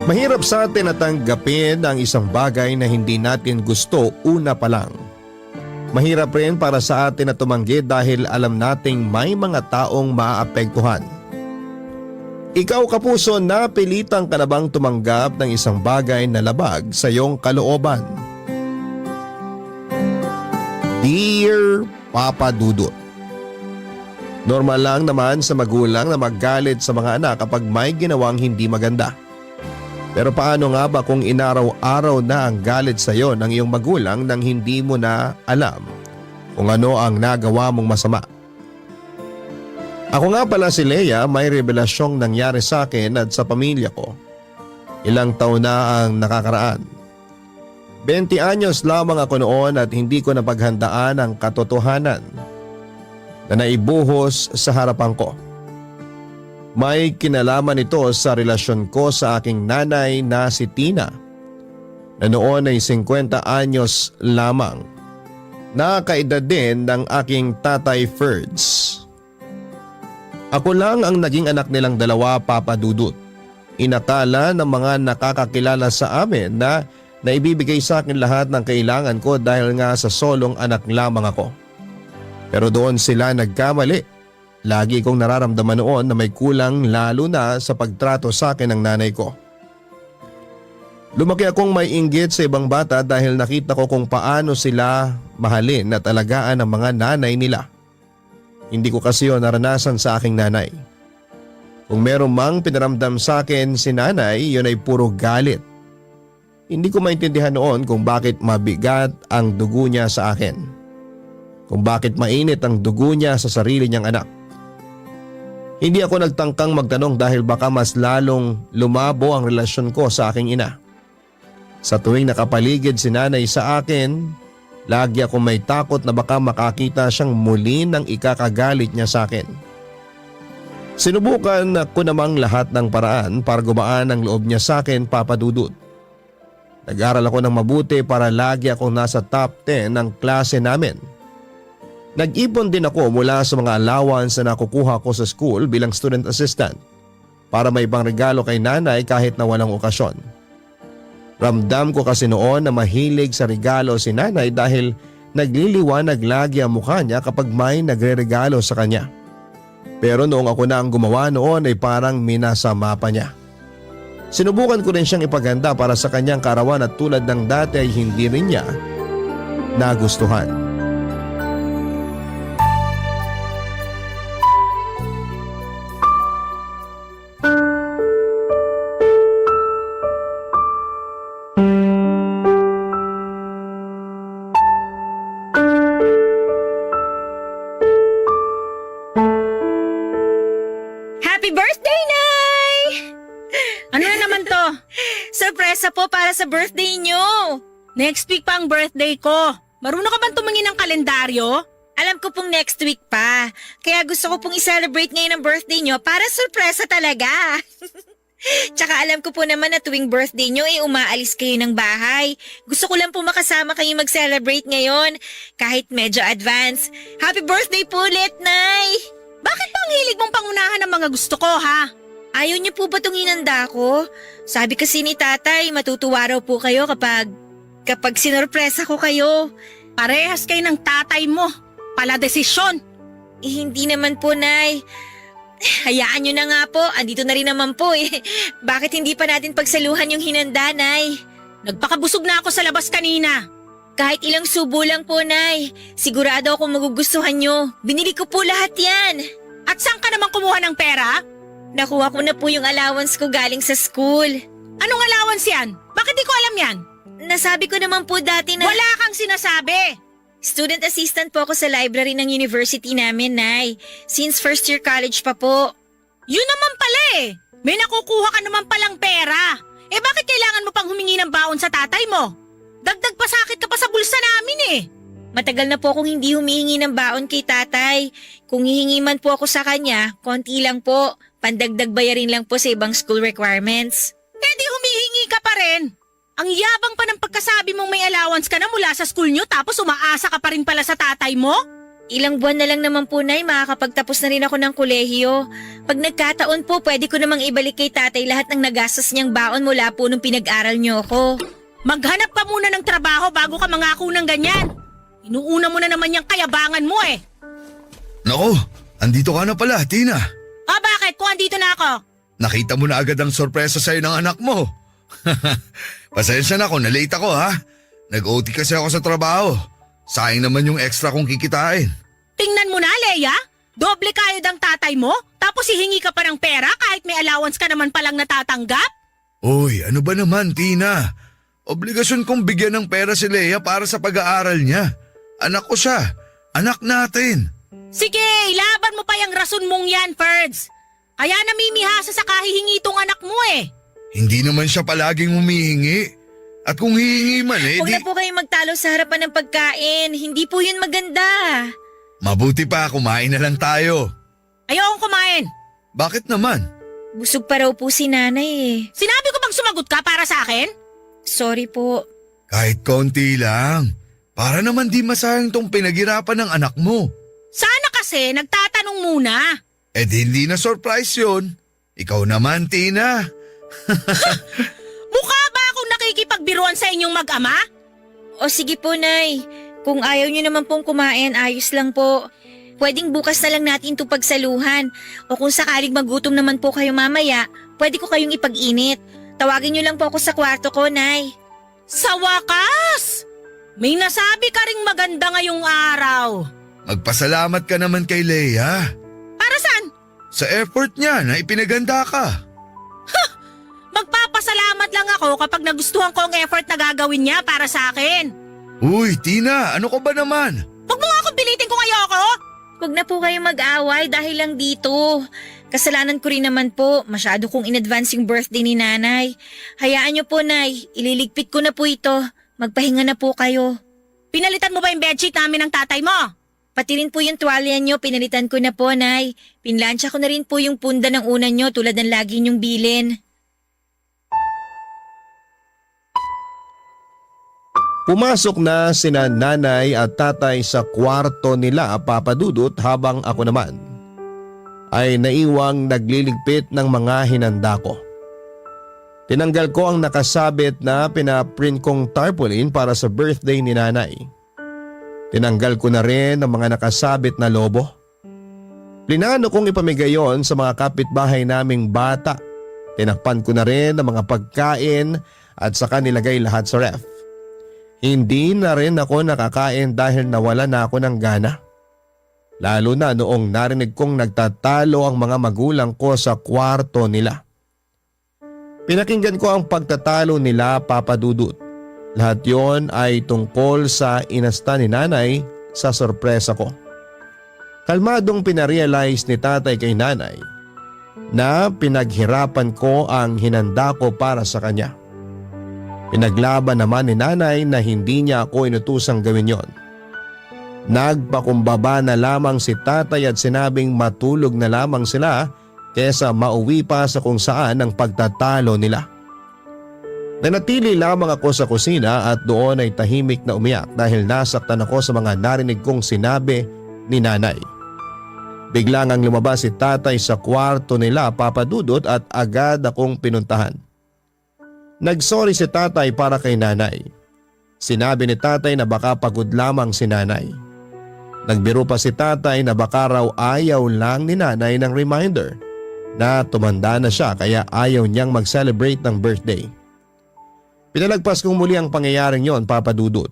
Mahirap sa atin na tanggapin ang isang bagay na hindi natin gusto una pa lang. Mahirap rin para sa atin na tumanggi dahil alam nating may mga taong maaapektuhan. Ikaw kapuso, napilitan ka na bang tumanggap ng isang bagay na labag sa iyong kalooban? Dear Papa Dudut, normal lang naman sa magulang na maggalit sa mga anak kapag may ginawang hindi maganda. Pero paano nga ba kung inaraw-araw na ang galit sa iyo ng iyong magulang nang hindi mo na alam kung ano ang nagawa mong masama? Ako nga pala si Leia, may revelasyong nangyari sa akin at sa pamilya ko. Ilang taon na ang nakakaraan. 20 anyos lamang ako noon at hindi ko napaghandaan ang katotohanan na naibuhos sa harapan ko. May kinalaman ito sa relasyon ko sa aking nanay na si Tina na noon ay 50 anyos lamang. Nakakaedad din ng aking tatay Ferds. Ako lang ang naging anak nilang dalawa, Papa Dudut. Inakala ng mga nakakakilala sa amin na naibibigay sa akin lahat ng kailangan ko dahil nga sa solong anak lamang ako. Pero doon sila nagkamali. Lagi kong nararamdaman noon na may kulang lalo na sa pagtrato sa akin ng nanay ko. Lumaki akong may inggit sa ibang bata dahil nakita ko kung paano sila mahalin at alagaan ng mga nanay nila. Hindi ko kasi yun naranasan sa aking nanay. Kung meron mang pinaramdam sa akin si nanay, yun ay puro galit. Hindi ko maintindihan noon kung bakit mabigat ang dugo niya sa akin. Kung bakit mainit ang dugo niya sa sarili niyang anak. Hindi ako nagtangkang magtanong dahil baka mas lalong lumabo ang relasyon ko sa aking ina. Sa tuwing nakapaligid si nanay sa akin, lagi ako may takot na baka makakita siyang muli ng ikakagalit niya sa akin. Sinubukan ko namang lahat ng paraan para gumaan ang loob niya sa akin, Papa Dudut. Nag-aral ako ng mabuti para lagi akong nasa top 10 ng klase namin. Nag-ipon din ako mula sa mga allowance na nakukuha ko sa school bilang student assistant para may pang regalo kay nanay kahit na walang okasyon. Ramdam ko kasi noon na mahilig sa regalo si nanay dahil nagliliwanag lagi ang mukha niya kapag may nagre-regalo sa kanya. Pero noong ako na ang gumawa noon ay parang minasama pa niya. Sinubukan ko rin siyang ipaganda para sa kanyang karawan at tulad ng dati ay hindi rin niya nagustuhan. Sorpresa po para sa birthday nyo. Next week pa ang birthday ko. Marunong ka bang tumingin ng kalendaryo? Alam ko pong next week pa. Kaya gusto ko pong i-celebrate ngayon ang birthday nyo para sorpresa talaga. Tsaka alam ko po naman na tuwing birthday nyo ay umaalis kayo ng bahay. Gusto ko lang po makasama kayo mag-celebrate ngayon. Kahit medyo advance. Happy birthday po ulit, Nay! Bakit pa ang hilig mong pangunahan ng mga gusto ko, ha? Ayaw niyo po ba itong hinanda ko? Sabi kasi ni tatay, matutuwa raw po kayo kapag sinorpresa ko kayo. Parehas kayo ng tatay mo. Pala desisyon. Hindi naman po, Nay. Hayaan niyo na nga po, andito na rin naman po eh. Bakit hindi pa natin pagsaluhan yung hinanda, Nay? Nagpakabusog na ako sa labas kanina. Kahit ilang subo lang po, Nay. Sigurado akong magugustuhan niyo. Binili ko po lahat yan. At saan ka naman kumuha ng pera? Nakuha ko na po yung allowance ko galing sa school. Anong allowance yan? Bakit di ko alam yan? Nasabi ko naman po dati na… Wala kang sinasabi! Student assistant po ako sa library ng university namin, Nay. Since first year college pa po. Yun naman pala eh! May nakukuha ka naman palang pera. Eh bakit kailangan mo pang humingi ng baon sa tatay mo? Dagdag pasakit ka pa sa bulsa namin eh! Matagal na po akong hindi humihingi ng baon kay tatay. Kung hihingi man po ako sa kanya, konti lang po. Pandagdag bayarin lang po sa ibang school requirements. Eh di humihingi ka pa rin. Ang yabang pa ng pagkasabi mong may allowance ka na mula sa school nyo tapos umaasa ka pa rin pala sa tatay mo? Ilang buwan na lang naman po, Nay, makakapagtapos na rin ako ng kolehiyo. Pag nagkataon po, pwede ko namang ibalik kay tatay lahat ng nagastos niyang baon mula po nung pinag-aral niyo ako. Maghanap ka muna ng trabaho bago ka mangako ng ganyan. Inuuna mo na naman yung kayabangan mo eh. Nako, andito ka na pala, Tina. Bakit? Kung andito na ako. Nakita mo na agad ang sorpresa sa'yo ng anak mo. Pasensya na kung na-late ako ha. Nag-OT kasi ako sa trabaho. Sayang naman yung extra kong kikitain. Tingnan mo na, Leia. Doble kayod ang tatay mo, tapos hihingi ka pa ng pera kahit may allowance ka naman palang natatanggap? Uy, ano ba naman, Tina? Obligasyon kong bigyan ng pera si Leia para sa pag-aaral niya. Anak ko siya. Anak natin. Sige, ilaban mo pa yung rason mong yan, Ferds. Kaya namimihasa sa kahihingi itong anak mo eh. Hindi naman siya palaging humihingi. At kung hihingi man Huwag na po kayong magtalo sa harapan ng pagkain. Hindi po yun maganda. Mabuti pa, kumain na lang tayo. Ayokong kumain. Bakit naman? Busog pa raw po si nanay eh. Sinabi ko bang sumagot ka para sa akin? Sorry po. Kahit konti lang. Para naman di masayang tong pinaghirapan ng anak mo. Sana kasi nagtatanong muna. Eh di hindi na surprise yun. Ikaw naman, Tina. Mukha ba akong nakikipagbiruan sa inyong mag-ama? O sige po, Nay. Kung ayaw niyo naman pong kumain, ayos lang po. Pwedeng bukas na lang natin ito pagsaluhan. O kung sakaling magutom naman po kayo mamaya, pwede ko kayong ipag-init. Tawagin niyo lang po ako sa kwarto ko, Nay. Sa wakas! May nasabi ka ring maganda ngayong araw. Magpasalamat ka naman kay Leia. Para saan? Sa effort niya na ipinaganda ka. Magpapasalamat lang ako kapag nagustuhan ko ang effort na gagawin niya para sa akin. Uy, Tina, ano ka ba naman? Huwag mo nga akong pilitin kung ayoko. Huwag na po kayong mag-away dahil lang dito. Kasalanan ko rin naman po. Masyado kong in-advance yung birthday ni nanay. Hayaan niyo po, Nay. Ililigpit ko na po ito. Magpahinga na po kayo. Pinalitan mo ba yung bedsheet namin ng tatay mo? Pati rin po yung tuwalya niyo, pinalitan ko na po, Nay. Pinlansya ko na rin po yung punda ng una niyo tulad ng lagi niyong bilin. Pumasok na sina nanay at tatay sa kwarto nila, Papa Dudut, habang ako naman ay naiwang nagliligpit ng mga hinanda ko. Tinanggal ko ang nakasabit na pinaprint kong tarpaulin para sa birthday ni nanay. Tinanggal ko na rin ang mga nakasabit na lobo. Plinano kong ipamigay yon sa mga kapitbahay naming bata. Tinakpan ko na rin ang mga pagkain at saka nilagay lahat sa ref. Hindi na rin ako nakakain dahil nawala na ako ng gana. Lalo na noong narinig kong nagtatalo ang mga magulang ko sa kwarto nila. Pinakinggan ko ang pagtatalo nila, Papa Dudut. Lahat yon ay tungkol sa inasta ni nanay sa sorpresa ko. Kalmadong pinarealize ni tatay kay nanay na pinaghirapan ko ang hinanda ko para sa kanya. Pinaglaban naman ni nanay na hindi niya ako inutusang gawin yon. Nagpakumbaba na lamang si tatay at sinabing matulog na lamang sila kesa mauwi pa sa kung saan ang pagtatalo nila. Nanatili lamang ako sa kusina at doon ay tahimik na umiyak dahil nasaktan ako sa mga narinig kong sinabi ni nanay. Biglang ang lumabas si tatay sa kwarto nila, Papa Dudut, at agad akong pinuntahan. Nagsorry si tatay para kay nanay. Sinabi ni tatay na baka pagod lamang si nanay. Nagbiro pa si tatay na baka raw ayaw lang ni nanay ng reminder na tumanda na siya kaya ayaw niyang mag-celebrate ng birthday. Pinalagpas kong muli ang pangyayaring yon, Papa Dudut.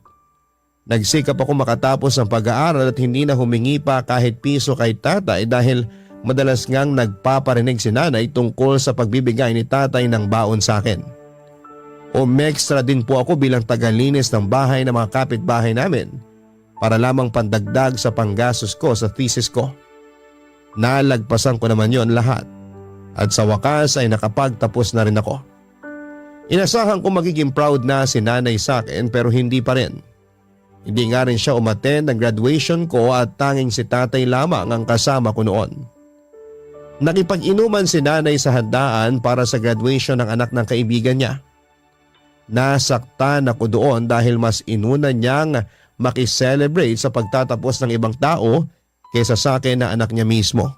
Nagsikap ako makatapos ng pag-aaral at hindi na humingi pa kahit piso kay tatay dahil madalas ngang nagpaparinig si nanay tungkol sa pagbibigay ni tatay ng baon sa akin. Umextra din po ako bilang tagalinis ng bahay ng mga kapitbahay namin para lamang pandagdag sa panggastos ko sa thesis ko. Nalagpasan ko naman yon lahat at sa wakas ay nakapagtapos na rin ako. Inasahan ko magiging proud na si nanay sa akin pero hindi pa rin. Hindi nga rin siya umattend ng graduation ko at tanging si tatay lamang ang kasama ko noon. Nakipag-inuman si nanay sa handaan para sa graduation ng anak ng kaibigan niya. Nasaktan ako doon dahil mas inuna niyang makiselebrate sa pagtatapos ng ibang tao kaysa sa akin na anak niya mismo.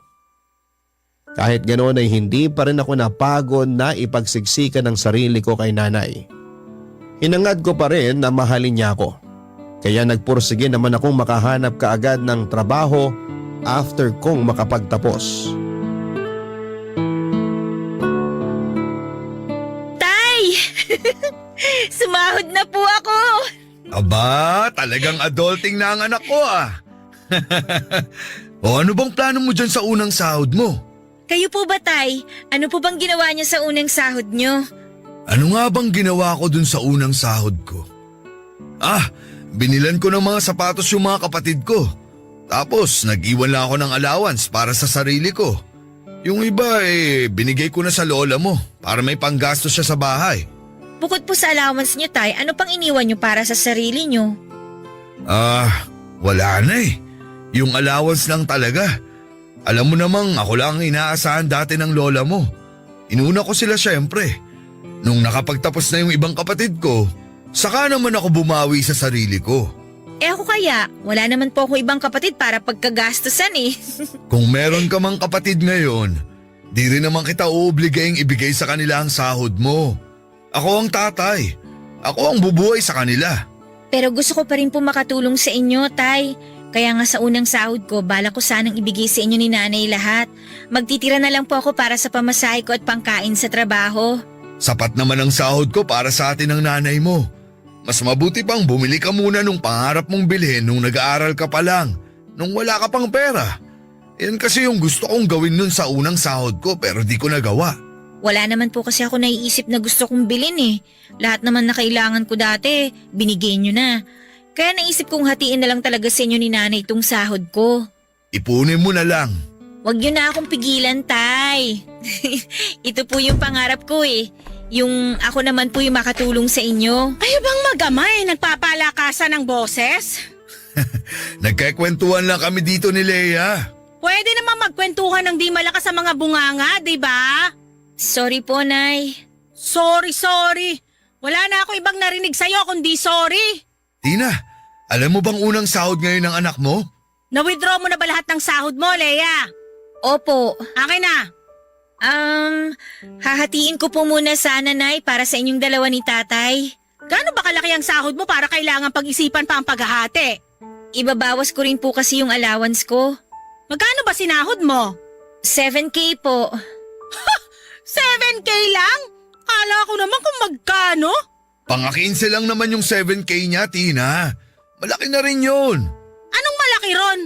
Kahit ganoon ay hindi pa rin ako napagod na ipagsiksikan ng sarili ko kay nanay. Hinangad ko pa rin na mahalin niya ako. Kaya nagpursige naman akong makahanap kaagad ng trabaho after kong makapagtapos. Tay! Sumahod na po ako! Aba, talagang adulting na ang anak ko ah. O ano bang plano mo dyan sa unang sahod mo? Kayo po ba, Tay? Ano po bang ginawa niyo sa unang sahod niyo? Ano nga bang ginawa ko dun sa unang sahod ko? Binilan ko ng mga sapatos yung mga kapatid ko. Tapos nag-iwan lang ako ng allowance para sa sarili ko. Yung iba binigay ko na sa lola mo para may panggastos siya sa bahay. Bukod po sa allowance niyo, Tay, ano pang iniwan niyo para sa sarili niyo? Wala na eh. Yung allowance lang talaga. Alam mo namang ako lang ang inaasahan dati ng lola mo. Inuna ko sila syempre. Nung nakapagtapos na yung ibang kapatid ko, saka naman ako bumawi sa sarili ko. Ako kaya, wala naman po ako ibang kapatid para pagkagastusan eh. Kung meron ka mang kapatid ngayon, di rin naman kita uobligayang ibigay sa kanila ang sahod mo. Ako ang tatay. Ako ang bubuhay sa kanila. Pero gusto ko pa rin po makatulong sa inyo, Tay. Kaya nga sa unang sahod ko, bala ko sanang ibigay sa inyo ni nanay lahat. Magtitira na lang po ako para sa pamasahe ko at pangkain sa trabaho. Sapat naman ang sahod ko para sa atin ng nanay mo. Mas mabuti pang bumili ka muna nung pangarap mong bilhin nung nag-aaral ka pa lang, nung wala ka pang pera. Yan kasi yung gusto kong gawin nun sa unang sahod ko pero di ko nagawa. Wala naman po kasi ako naiisip na gusto kong bilhin eh. Lahat naman na kailangan ko dati, binigay nyo na. Kaya naisip kong hatiin na lang talaga sa inyo ni nanay itong sahod ko. Ipunin mo na lang. Huwag nyo na akong pigilan, Tay. Ito po yung pangarap ko eh. Yung ako naman po yung makatulong sa inyo. Ay bang magamay, nagpapalakasan ng boses? Nagkakwentuhan lang kami dito ni Leia. Pwede naman magkwentuhan ng di malakas sa mga bunganga, di ba? Sorry po, Nay. Sorry. Wala na ako ibang narinig sa'yo kundi sorry. Tina, alam mo bang unang sahod ngayon ng anak mo? Na-withdraw mo na ba lahat ng sahod mo, Leia? Opo. Akin na. Hahatiin ko po muna sana, Nay, para sa inyong dalawa ni Tatay. Gaano ba kalaki ang sahod mo para kailangan pag-isipan pa ang paghahati? Ibabawas ko rin po kasi yung allowance ko. Magkano ba sinahod mo? 7K po. 7K lang? Kala ko naman kung magkano. Pang-15 lang naman yung 7K niya, Tina. Malaki na rin yun. Anong malaki ron?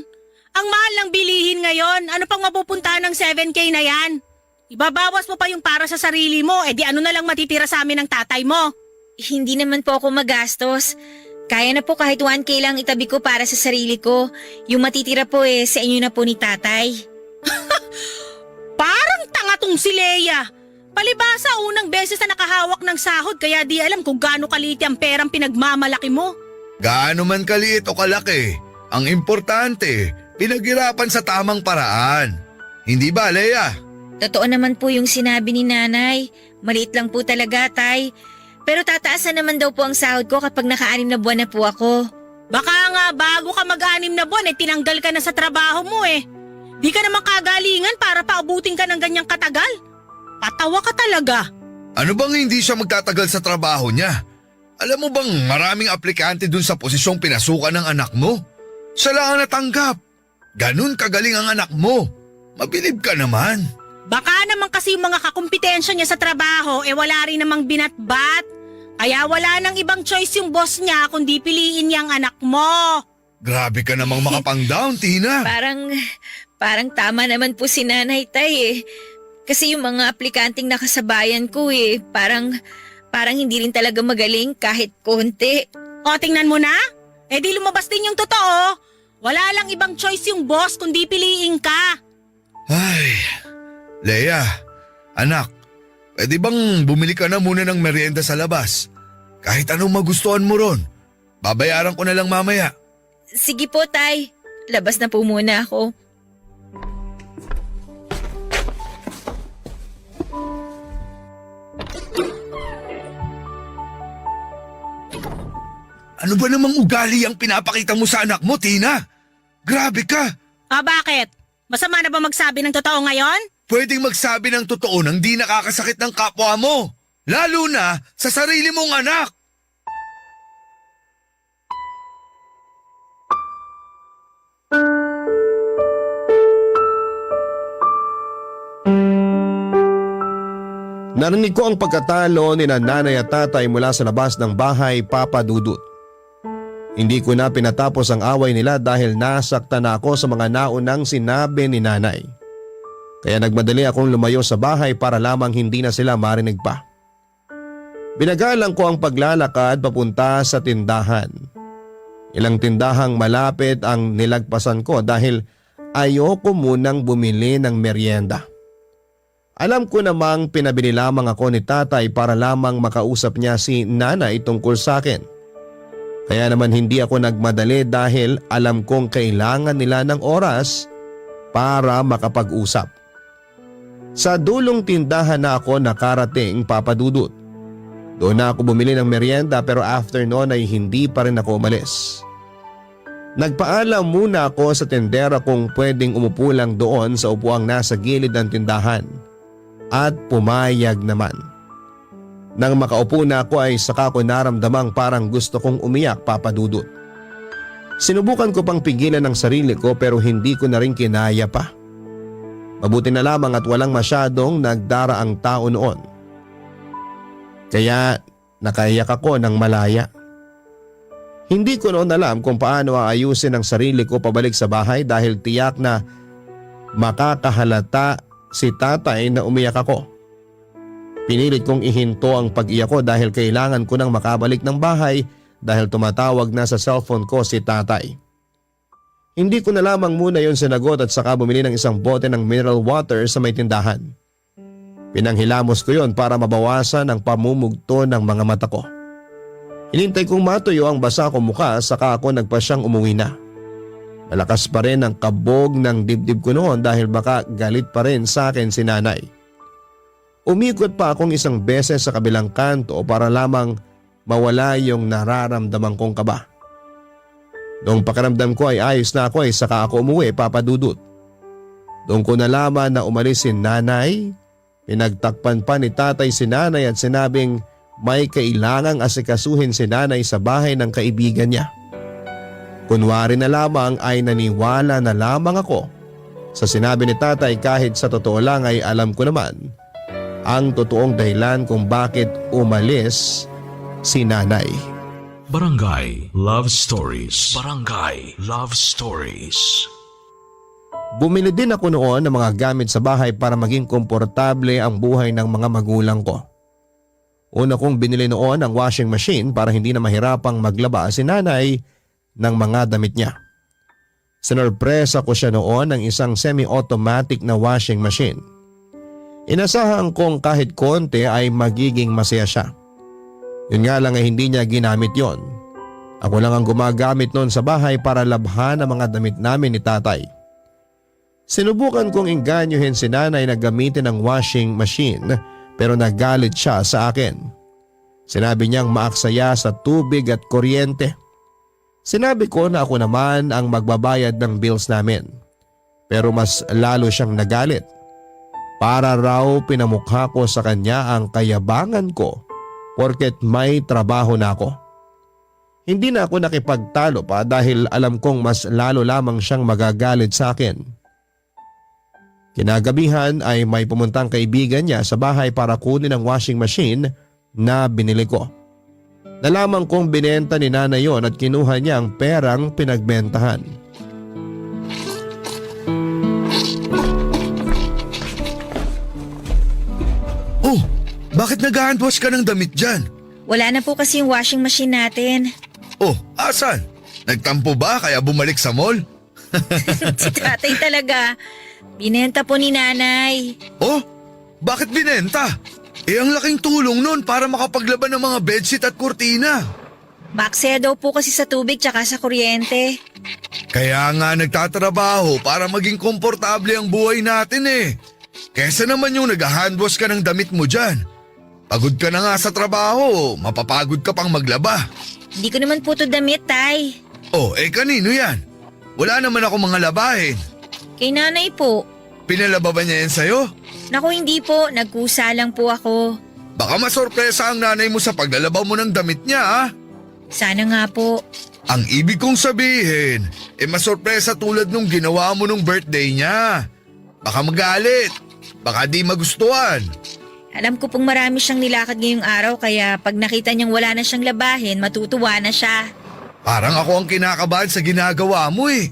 Ang mahal ng bilihin ngayon, ano pang mapupuntahan ng 7K na yan? Ibabawas mo pa yung para sa sarili mo, di ano na lang matitira sa amin ng tatay mo? Hindi naman po ako magastos. Kaya na po kahit 1K lang itabi ko para sa sarili ko. Yung matitira po sa inyo na po ni Tatay. Parang tanga tong si Leia. Palibasa unang beses na nakahawak ng sahod kaya di alam kung gaano kaliti ang perang pinagmamalaki mo. Gaano man kaliit o kalaki, ang importante, pinaghirapan sa tamang paraan. Hindi ba, Leia? Totoo naman po yung sinabi ni Nanay. Maliit lang po talaga, Tay. Pero tataasan naman daw po ang sahod ko kapag naka-6 na buwan na po ako. Baka nga bago ka mag-6 na buwan tinanggal ka na sa trabaho mo Di ka naman kagalingan para paubutin ka ng ganyang katagal. Patawa ka talaga. Ano bang hindi siya magtatagal sa trabaho niya? Alam mo bang maraming aplikante dun sa posisyong pinasukan ng anak mo? Siya lang ang natanggap. Ganun kagaling ang anak mo. Mabilib ka naman. Baka naman kasi yung mga kakumpetensya niya sa trabaho wala rin namang binatbat. Kaya wala nang ibang choice yung boss niya kundi piliin niya ang anak mo. Grabe ka namang makapang-down, Tina. Parang tama naman po si Nanay, Tay Kasi yung mga aplikanteng nakasabayan ko parang hindi rin talaga magaling kahit konti. O tingnan mo na. Di lumabas din yung totoo. Wala lang ibang choice yung boss kundi piliin ka. Ay, Leia, anak, pwede bang bumili ka na muna ng merienda sa labas? Kahit anong magustuhan mo ron. Babayaran ko na lang mamaya. Sige po, Tay. Labas na po muna ako. Ano ba namang ugali ang pinapakita mo sa anak mo, Tina? Grabe ka! Bakit? Masama na ba magsabi ng totoo ngayon? Pwedeng magsabi ng totoo nang di nakakasakit ng kapwa mo. Lalo na sa sarili mong anak. Narinig ko ang pagkatalo ni nanay at tatay mula sa labas ng bahay, Papa Dudut. Hindi ko na pinatapos ang away nila dahil nasaktan na ako sa mga naunang sinabi ni nanay. Kaya nagmadali akong lumayo sa bahay para lamang hindi na sila marinig pa. Binagalang ko ang paglalakad papunta sa tindahan. Ilang tindahang malapit ang nilagpasan ko dahil ayoko munang bumili ng merienda. Alam ko namang pinabili lamang ako ni tatay para lamang makausap niya si nanay tungkol sa akin. Kaya naman hindi ako nagmadali dahil alam kong kailangan nila ng oras para makapag-usap. Sa dulong tindahan na ako nakarating, Papa Dudut. Doon na ako bumili ng merienda pero after noon ay hindi pa rin ako umalis. Nagpaalam muna ako sa tendera kung pwedeng umupo lang doon sa upuang nasa gilid ng tindahan. At pumayag naman. Nang makaupo na ako ay saka ko naramdamang parang gusto kong umiyak, Papa Dudut. Sinubukan ko pang pigilan ang sarili ko pero hindi ko na rin kinaya pa. Mabuti na lamang at walang masyadong nagdaraang tao noon. Kaya nakaiyak ako ng malaya. Hindi ko noon alam kung paano aayusin ang sarili ko pabalik sa bahay dahil tiyak na makakahalata si tatay na umiyak ako. Pinilit kong ihinto ang pag-iyak ko dahil kailangan ko nang makabalik ng bahay dahil tumatawag na sa cellphone ko si tatay. Hindi ko na lamang muna yon sinagot at saka bumili ng isang bote ng mineral water sa may tindahan. Pinanghilamos ko yon para mabawasan ang pamumugto ng mga mata ko. Hinintay kong matuyo ang basa ko mukha saka ako nagpasyang umuwi na. Malakas pa rin ang kabog ng dibdib ko noon dahil baka galit pa rin sa akin si nanay. Umikot pa akong isang beses sa kabilang kanto para lamang mawala yung nararamdaman kong kaba. Noong pakiramdam ko ay ayos na ako ay saka ako umuwi, Papa Dudut. Doon ko nalaman na umalis si nanay, pinagtakpan pa ni tatay si nanay at sinabing may kailangang asikasuhin si nanay sa bahay ng kaibigan niya. Kunwari na lamang ay naniwala na lamang ako sa sinabi ni tatay kahit sa totoo lang ay alam ko naman ang totoong dahilan kung bakit umalis si nanay. Barangay Love Stories. Barangay Love Stories. Bumili din ako noon ng mga gamit sa bahay para maging komportable ang buhay ng mga magulang ko. Una kong binili noon ang washing machine para hindi na mahirapang maglaba si nanay ng mga damit niya. Sinurpresa ko siya noon ng isang semi-automatic na washing machine. Inasahan kong kahit konti ay magiging masaya siya. Yun nga lang ay hindi niya ginamit yon. Ako lang ang gumagamit noon sa bahay para labhan ang mga damit namin ni tatay. Sinubukan kong inganyohin si nanay na gamitin ang washing machine pero nagalit siya sa akin. Sinabi niyang maaksaya sa tubig at kuryente. Sinabi ko na ako naman ang magbabayad ng bills namin. Pero mas lalo siyang nagalit. Para raw pinamukha ko sa kanya ang kayabangan ko porket may trabaho na ako. Hindi na ako nakipagtalo pa dahil alam kong mas lalo lamang siyang magagalit sa akin. Kinagabihan ay may pumuntang kaibigan niya sa bahay para kunin ang washing machine na binili ko. Nalaman kong binenta ni nanay yon at kinuha niya ang perang pinagbentahan. Oh, bakit nag-handwash ka ng damit dyan? Wala na po kasi yung washing machine natin. Oh, asan? Nagtampo ba kaya bumalik sa mall? Si tatay talaga. Binenta po ni nanay. Oh, bakit binenta? Ang laking tulong nun para makapaglaban ng mga bedsheet at kurtina. Baksaya daw po kasi sa tubig tsaka sa kuryente. Kaya nga nagtatrabaho para maging komportable ang buhay natin eh. Kesa naman yung nag-handwash ka ng damit mo dyan. Pagod ka na nga sa trabaho, mapapagod ka pang maglaba. Hindi ko naman po to damit, Tay. Oh, kanino yan? Wala naman ako mga labahin. Kay nanay po. Pinalaba ba niya yan sa'yo? Naku, hindi po. Nagkusa lang po ako. Baka masorpresa ang nanay mo sa paglalabaw mo ng damit niya, ha? Sana nga po. Ang ibig kong sabihin, masorpresa tulad nung ginawa mo nung birthday niya. Baka magalit. Baka di magustuhan. Alam ko pong marami siyang nilakad ngayong araw kaya pag nakita niyang wala na siyang labahin, matutuwa na siya. Parang ako ang kinakabahan sa ginagawa mo eh.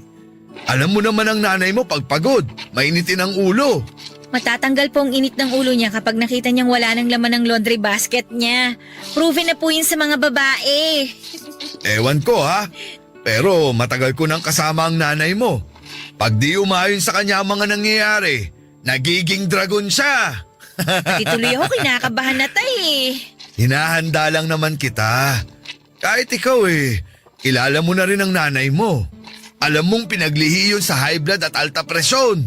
Alam mo naman ang nanay mo pag pagod, mainitin ang ulo. Matatanggal po ang init ng ulo niya kapag nakita niyang wala ng laman ng laundry basket niya. Proven na po yun sa mga babae. Ewan ko ha, pero matagal ko nang kasama ang nanay mo. Pag di umayon sa kanya ang mga nangyayari, nagiging dragon siya. Pati tuloy ako kinakabahan na, Tay. Hinahanda lang naman kita. Kahit ikaw kilala mo na rin ang nanay mo. Alam mong pinaglihi yun sa high blood at alta presyon.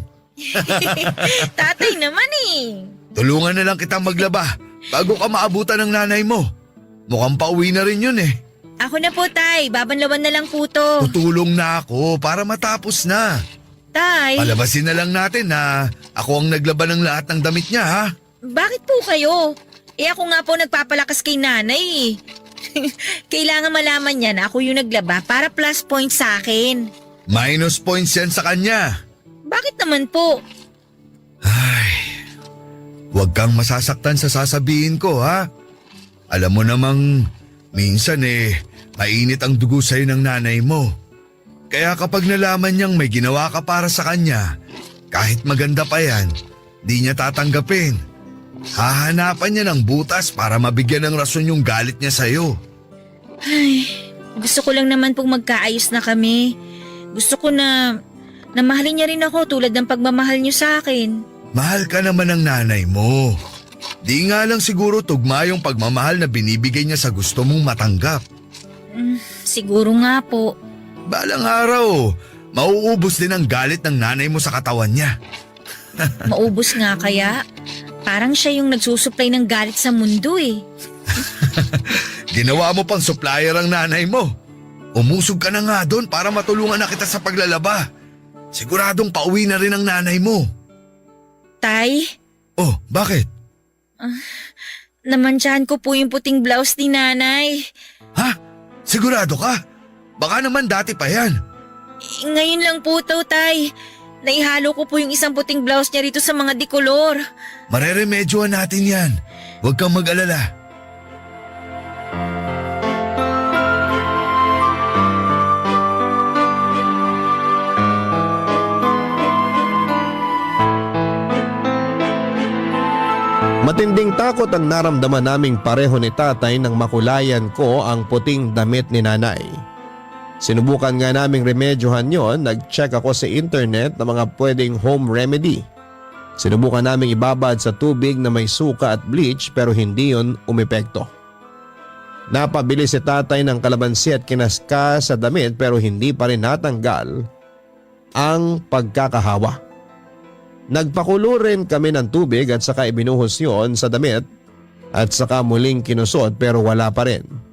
Tatay naman Tulungan na lang kitang maglaba bago ka maabutan ng nanay mo. Mukhang pauwi na rin yun Ako na po, Tay. Babanlawan na lang po to. Tutulong na ako para matapos na. Tay, Palabasin na lang natin na ako ang naglaban ng lahat ng damit niya ha. bakit po kayo? Ako nga po nagpapalakas kay nanay. Kailangan malaman niya na ako yung naglaba para plus points sa akin. Minus points yan sa kanya. Bakit naman po? Huwag kang masasaktan sa sasabihin ko ha. Alam mo namang minsan mainit ang dugo sa'yo ng nanay mo. Kaya kapag nalaman niyang may ginawa ka para sa kanya, kahit maganda pa yan, di niya tatanggapin. Hahanapan niya ng butas para mabigyan ng rason yung galit niya sa'yo. Gusto ko lang naman pong magkaayos na kami. Gusto ko na mahalin niya rin ako tulad ng pagmamahal niyo sa akin. Mahal ka naman ng nanay mo. Di nga lang siguro tugma yung pagmamahal na binibigay niya sa gusto mong matanggap. Siguro nga po. Balang araw, mauubos din ang galit ng nanay mo sa katawan niya. Maubos nga kaya. Parang siya yung nagsusupply ng galit sa mundo Ginawa mo pang supplier ang nanay mo. Umusog ka na nga doon para matulungan na kita sa paglalaba. Siguradong pauwi na rin ang nanay mo. Tay, Oh, bakit? namantsahan ko po yung puting blouse ni nanay. Ha? Sigurado ka? Baka naman dati pa yan. Ngayon lang po to, Tay. Naihalo ko po yung isang puting blouse niya rito sa mga dikolor. Mareremedyohan natin yan. Huwag kang mag-alala. Matinding takot ang naramdaman naming pareho ni tatay nang makulayan ko ang puting damit ni nanay. Sinubukan nga naming remedyohan yon, nag-check ako sa internet ng mga pwedeng home remedy. Sinubukan naming ibabad sa tubig na may suka at bleach pero hindi yon umepekto. Napabili si tatay ng kalamansi at kinaska sa damit pero hindi pa rin natanggal ang pagkakahawa. Nagpakulo rin kami ng tubig at saka ibinuhos yon sa damit at saka muling kinusot pero wala pa rin.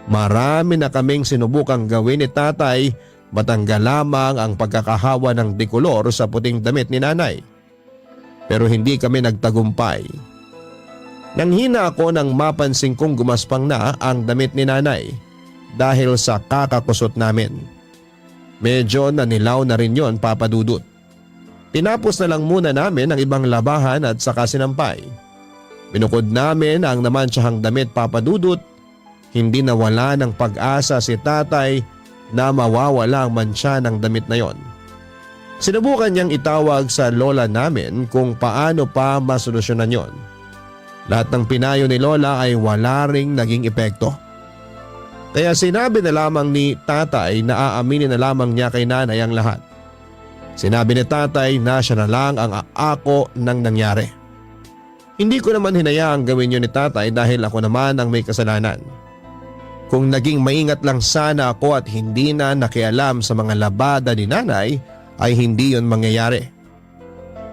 Marami na kaming sinubukang gawin ni tatay, matanggal lamang ang pagkakahawa ng dikolor sa puting damit ni nanay. Pero hindi kami nagtagumpay. Nanghina ako nang mapansin kong gumaspang na ang damit ni nanay dahil sa kakakusot namin. Medyo nanilaw na rin yon, Papa Dudut. Tinapos na lang muna namin ang ibang labahan at saka sinampay. Binukod namin ang namansyahang damit, Papa Dudut. Hindi nawala ng pag-asa si tatay na mawawala ang mansya ng damit na yon. Sinubukan niyang itawag sa lola namin kung paano pa masolusyonan yon. Lahat ng pinayo ni lola ay wala ring naging epekto. Kaya sinabi na lamang ni tatay na aaminin na lamang niya kay nanay ang lahat. Sinabi ni tatay na siya na lang ang aako ng nangyari. Hindi ko naman hinayaang gawin yun ni tatay dahil ako naman ang may kasalanan. Kung naging maingat lang sana ako at hindi na nakialam sa mga labada ni nanay ay hindi yun mangyayari.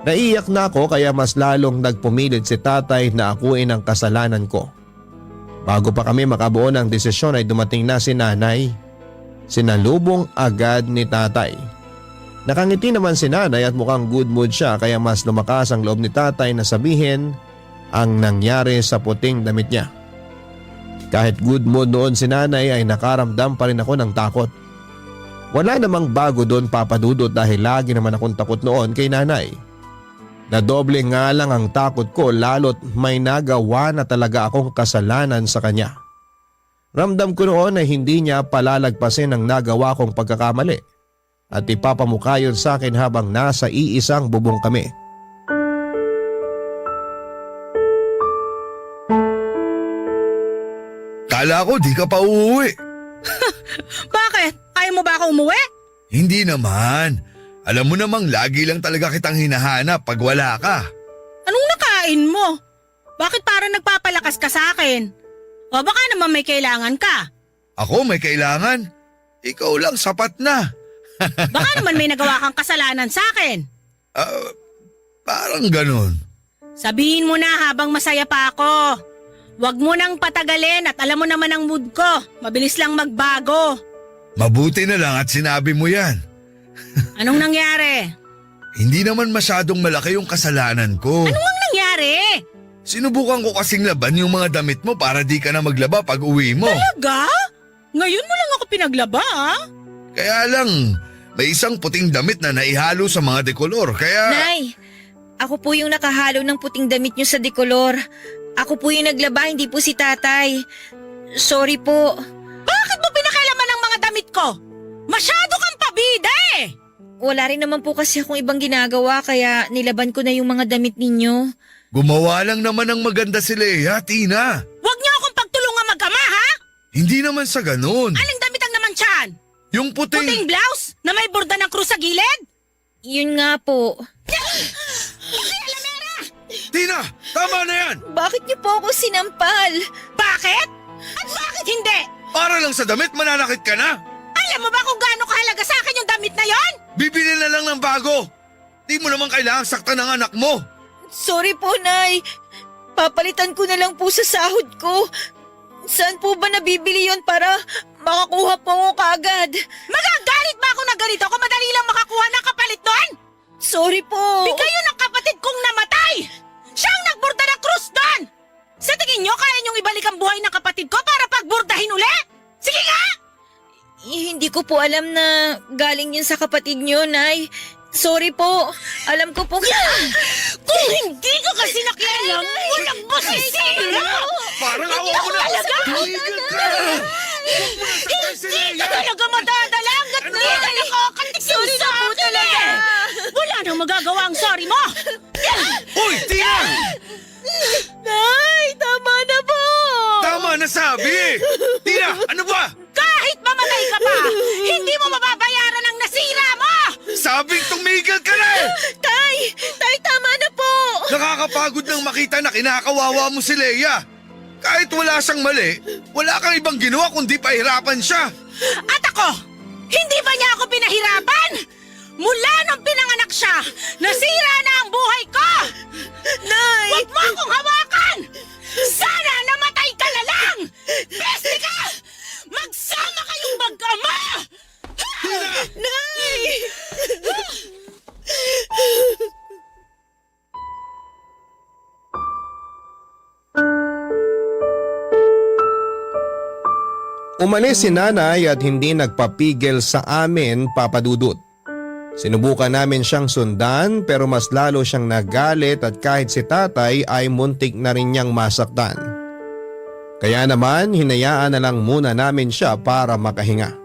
Naiyak na ako kaya mas lalong nagpumilit si tatay na akuin ang kasalanan ko. Bago pa kami makabuo ng desisyon ay dumating na si nanay. Sinalubong agad ni tatay. Nakangiti naman si nanay at mukhang good mood siya kaya mas lumakas ang loob ni tatay na sabihin ang nangyari sa puting damit niya. Kahit good mood noon si nanay ay nakaramdam pa rin ako ng takot. Wala namang bago doon papadudot dahil lagi naman akong takot noon kay nanay. Nadoble nga lang ang takot ko lalo't may nagawa na talaga akong kasalanan sa kanya. Ramdam ko noon na hindi niya palalagpasin ang nagawa kong pagkakamali at ipapamukha yun sa akin habang nasa iisang bubong kami. Kala ko di ka pa uuwi. Bakit? Ayaw mo ba ako umuwi? Hindi naman. Alam mo namang lagi lang talaga kitang hinahanap pag wala ka. Anong nakain mo? Bakit parang nagpapalakas ka sa akin? O baka naman may kailangan ka? Ako may kailangan. Ikaw lang sapat na. Baka naman may nagawa kang kasalanan sa akin? Parang ganun. Sabihin mo na habang masaya pa ako. Huwag mo nang patagalin at alam mo naman ang mood ko. Mabilis lang magbago. Mabuti na lang at sinabi mo yan. Anong nangyari? Hindi naman masyadong malaki yung kasalanan ko. Anong nangyari? Sinubukan ko kasing laban yung mga damit mo para di ka na maglaba pag uwi mo. Talaga? Ngayon mo lang ako pinaglaba ah? Kaya lang, may isang puting damit na naihalo sa mga dekolor kaya… Nay, ako po yung nakahalo ng puting damit niyo sa dekolor. Ako po yung naglaba, hindi po si tatay. Sorry po. Bakit mo pinakailaman ang mga damit ko? Masyado kang pabida eh! Wala rin naman po kasi akong ibang ginagawa kaya nilaban ko na yung mga damit ninyo. Gumawa lang naman ng maganda si Leia, Tina. Huwag niyo akong pagtulungan mag-ama ha? Hindi naman sa ganun. Aling damit ang naman tiyan? Yung puting… Puting blouse na may borda ng krus sa gilid? Yun nga po. Tina, tama na yan! Bakit niyo po ako sinampal? Bakit? At bakit hindi? Para lang sa damit, mananakit ka na. Alam mo ba kung gaano kahalaga sa akin yung damit na yon? Bibili na lang ng bago. Di mo naman kailangang saktan ng anak mo. Sorry po, Nay. Papalitan ko na lang po sa sahod ko. Saan po ba nabibili yon para makakuha po ako kaagad? Magagalit ba ako na ganito kung madali lang makakuha ng kapalit doon? Sorry po. Bigayo ng kapatid kong namatay! Siya ang nagburda ng krus doon! Sa tingin nyo, kaya niyong ibalik ang buhay ng kapatid ko para pagburdahin uli? Sige nga! Hindi ko po alam na galing yun sa kapatid niyo, Nay. Sorry po. Alam ko po. Kung hindi ka kasi nakialam, walang masisira! Parang awa mo na. Tumigil ka! Hindi ka talaga madadala hanggat di ka nakakatik yung sahod talaga! Wala nang magagawa ang sorry mo! Uy, Tina! Nay, tama na po. Tama na sabi! Tina, ano ba? Kahit mamatay ka pa, hindi mo mababayaran ang nasira mo! Sabing tumigil ka na eh! Tay, tama na po. Nakakapagod nang makita na kinakawawa mo si Leia. Kahit wala siyang mali, wala kang ibang ginawa kundi pahirapan siya. At ako, hindi ba niya ako pinahirapan? Mula nung pinanganak siya, nasira na ang buhay ko! Nay! Huwag mo akong hawakan! Sana namatay ka na lang! Besti ka! Magsama kayong mag-ama! Nay! Umalis si nanay at hindi nagpapigil sa amin, Papa Dudut. Sinubukan namin siyang sundan pero mas lalo siyang nagalit at kahit si tatay ay muntik na rin niyang masaktan. Kaya naman hinayaan na lang muna namin siya para makahinga.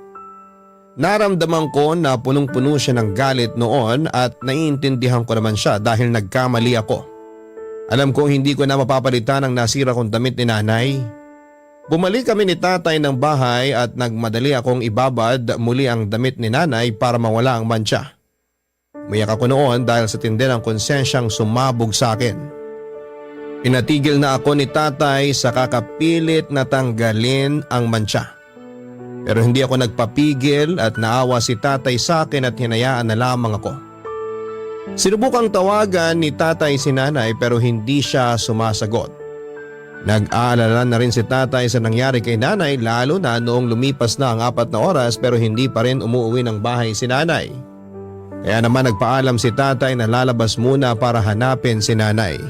Naramdaman ko na punong-puno siya ng galit noon at naiintindihan ko naman siya dahil nagkamali ako. Alam kong hindi ko na mapapalitan ang nasira kong damit ni nanay. Bumalik kami ni tatay ng bahay at nagmadali akong ibabad muli ang damit ni nanay para mawala ang mantsa. Umiyak ako noon dahil sa tindi ng konsensyang sumabog sa akin. Pinatigil na ako ni tatay sa kakapilit na tanggalin ang mantsa. Pero hindi ako nagpapigil at naawa si tatay sa akin at hinayaan na lamang ako. Sinubukang tawagan ni tatay si nanay pero hindi siya sumasagot. Nag-aalala na rin si tatay sa nangyari kay nanay lalo na noong lumipas na ang 4 na oras pero hindi pa rin umuwi ng bahay si nanay. Kaya naman nagpaalam si tatay na lalabas muna para hanapin si nanay.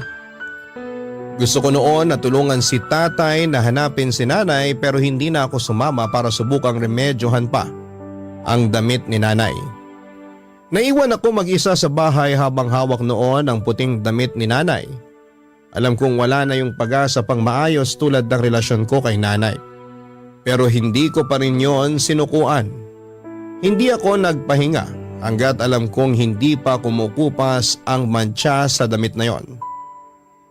Gusto ko noon na tulungan si tatay na hanapin si nanay pero hindi na ako sumama para subukang remedyohan pa ang damit ni nanay. Naiwan ako mag-isa sa bahay habang hawak noon ang puting damit ni nanay. Alam kong wala na yung pag-asa pang maayos tulad ng relasyon ko kay nanay. Pero hindi ko pa rin yon sinukuan. Hindi ako nagpahinga hanggat alam kong hindi pa kumukupas ang mantsa sa damit na yon.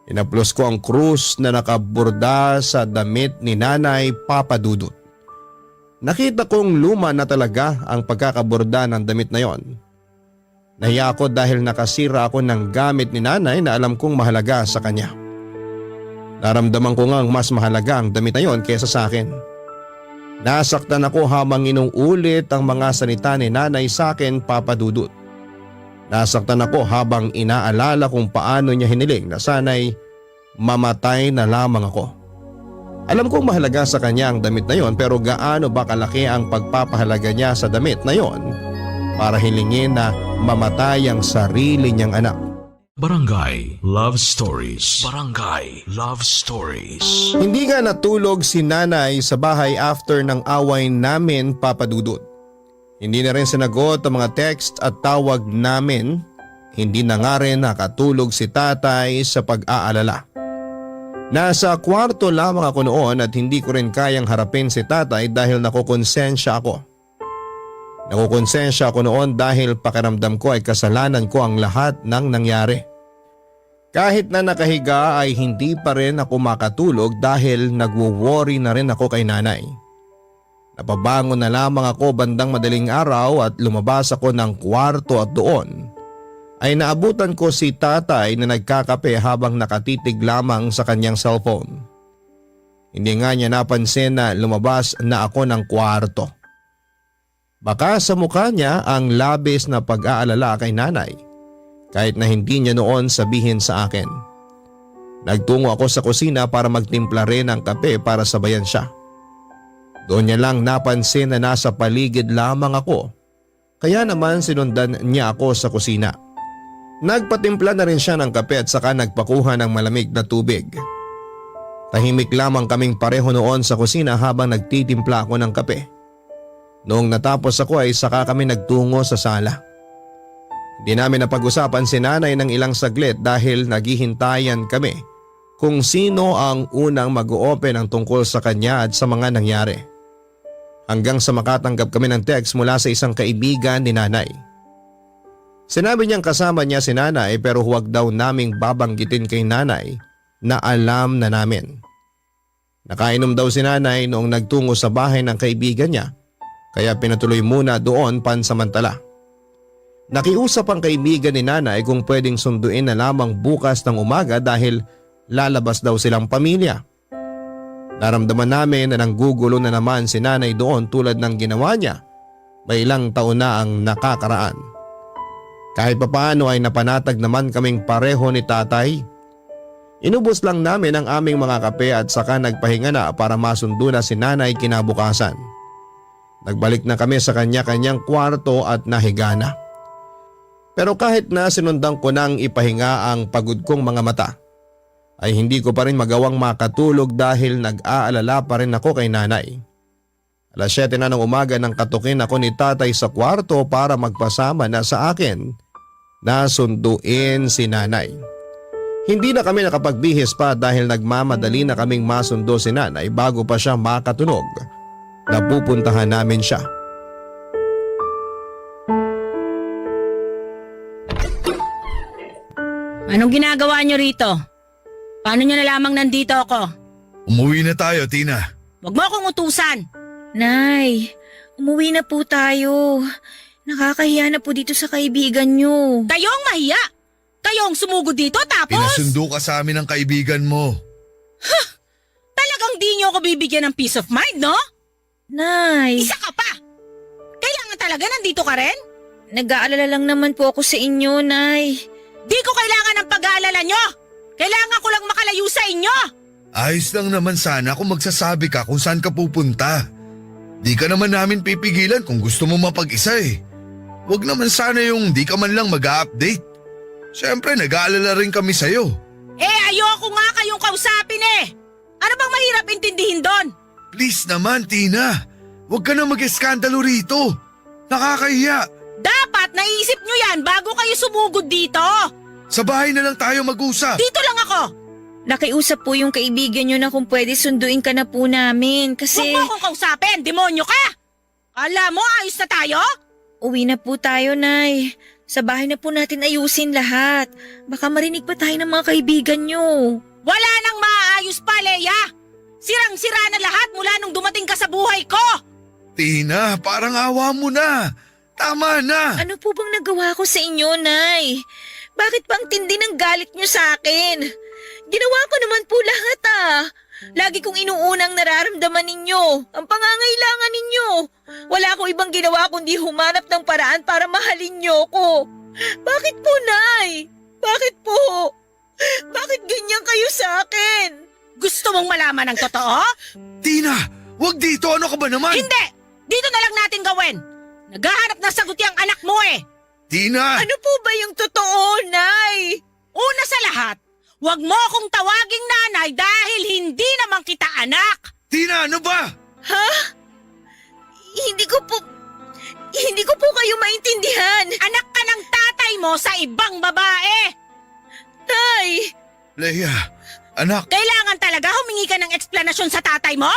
Inaplos ko ang krus na nakaburda sa damit ni nanay Papa Dudut. Nakita kong luma na talaga ang pagkakaburda ng damit na yon. Nahiya ako dahil nakasira ako ng gamit ni nanay na alam kong mahalaga sa kanya. Naramdaman ko ngang mas mahalaga ang damit na yon kaysa sa akin. Nasaktan ako habang inuulit ang mga salita ni nanay sa akin, Papa Dudut. Nasaktan ako habang inaalala kung paano niya hiniling na sana'y mamatay na lamang ako. Alam kong mahalaga sa kanya ang damit na yon pero gaano ba kalaki ang pagpapahalaga niya sa damit na yon para hilingin na mamatay ang sarili niyang anak. Barangay Love Stories. Barangay Love Stories. Hindi nga natulog si nanay sa bahay after ng away namin, Papa Dudut. Hindi na rin sinagot ang mga text at tawag namin. Hindi na nga rin nakatulog si tatay sa pag-aalala. Nasa kwarto lamang ako noon at hindi ko rin kayang harapin si tatay dahil nakukonsensya ako. Nakukonsensya ako noon dahil pakiramdam ko ay kasalanan ko ang lahat ng nangyari. Kahit na nakahiga ay hindi pa rin ako makatulog dahil nagwo-worry na rin ako kay nanay. Napabangon na lamang ako bandang madaling araw at lumabas ako ng kwarto at doon ay naabutan ko si tatay na nagkakape habang nakatitig lamang sa kanyang cellphone. Hindi nga niya napansin na lumabas na ako ng kwarto. Baka sa mukha niya ang labis na pag-aalala kay nanay kahit na hindi niya noon sabihin sa akin. Nagtungo ako sa kusina para magtimpla rin ng kape para sabayan siya. Doon niya lang napansin na nasa paligid lamang ako kaya naman sinundan niya ako sa kusina. Nagpatimpla na rin siya ng kape at saka nagpakuha ng malamig na tubig. Tahimik lamang kaming pareho noon sa kusina habang nagtitimpla ako ng kape. Noong natapos ako ay saka kami nagtungo sa sala. Hindi namin napag-usapan si nanay ng ilang saglit dahil naghihintayan kami kung sino ang unang mag-o-open ang tungkol sa kanya at sa mga nangyari. Hanggang sa makatanggap kami ng text mula sa isang kaibigan ni nanay. Sinabi niyang kasama niya si nanay pero huwag daw naming babanggitin kay nanay na alam na namin. Nakainom daw si nanay noong nagtungo sa bahay ng kaibigan niya. Kaya pinatuloy muna doon pansamantala. Nakiusap ang kaibigan ni nanay kung pwedeng sunduin na lamang bukas ng umaga dahil lalabas daw silang pamilya. Naramdaman namin na nanggugulo na naman si nanay doon tulad ng ginawa niya. May ilang taon na ang nakakaraan. Kahit papaano ay napanatag naman kaming pareho ni tatay. Inubos lang namin ang aming mga kape at saka nagpahinga na para masundo na si nanay kinabukasan. Nagbalik na kami sa kanya-kanyang kwarto at nahiga na. Pero kahit na sinundan ko nang ipahinga ang pagod kong mga mata, ay hindi ko pa rin magawang makatulog dahil nag-aalala pa rin ako kay nanay. 7:00 na ng umaga nang katukin ako ni tatay sa kwarto para magpasama na sa akin na sunduin si nanay. Hindi na kami nakapagbihis pa dahil nagmamadali na kaming masundo si nanay bago pa siya makatunog. Napupuntahan namin siya. Anong ginagawa niyo rito? Paano niyo nalamang nandito ako? Umuwi na tayo, Tina. Huwag mo akong utusan. Nay, umuwi na po tayo. Nakakahiya na po dito sa kaibigan niyo. Kayong mahiya. Kayong sumugod dito tapos… Pinasundo ka sa amin ng kaibigan mo. Talagang di niyo ako bibigyan ng peace of mind, no? Nay, Isa ka pa! Kailangan talaga nandito ka rin? nag-aalala lang naman po ako sa inyo, Nay. Di ko kailangan ng pag-aalala nyo! Kailangan ko lang makalayo sa inyo! Ayos lang naman sana kung magsasabi ka kung saan ka pupunta. Di ka naman namin pipigilan kung gusto mo mapag-isa eh. Huwag naman sana yung di ka man lang mag-update. Siyempre nag-aalala rin kami sa'yo. Ayoko nga kayong kausapin eh. Ano bang mahirap intindihin doon? Please naman, Tina. Huwag ka na mag-eskandalo rito. Nakakahiya. Dapat naisip nyo yan bago kayo sumugod dito. Sa bahay na lang tayo mag-usap. Dito lang ako. Nakiusap po yung kaibigan nyo na kung pwede sunduin ka na po namin kasi Huwag mo akong kausapin, demonyo ka! Kala mo ayos na tayo? uwi na po tayo, Nay. Sa bahay na po natin ayusin lahat. Baka marinig pa tayo ng mga kaibigan nyo. Wala nang maaayos pa, Leia! Sirang-sira na lahat mula nung dumating ka sa buhay ko! Tina, parang awa mo na. Tama na. Ano po bang nagawa ko sa inyo, Nay? Bakit bang tindi ng galit nyo sa akin? Ginawa ko naman po lahat Lagi kong inuunang nararamdaman ninyo, ang pangangailangan ninyo. Wala ko ibang ginawa kundi humanap ng paraan para mahalin nyo ko. Bakit po, Nay? Bakit po? Bakit ganyan kayo sa akin? Gusto mong malaman ang totoo? Tina, wag dito. Ano ka ba naman? Hindi! Dito na lang natin gawin! Naghahanap ng sagot yung anak mo eh! Tina! Ano po ba yung totoo, Nay? Una sa lahat, huwag mo akong tawaging nanay dahil hindi naman kita anak! Tina, ano ba? Ha? Hindi ko po kayo maintindihan. Anak ka ng tatay mo sa ibang babae! Tay! Leia, anak. Kailangan talaga humingi ka ng eksplanasyon sa tatay mo?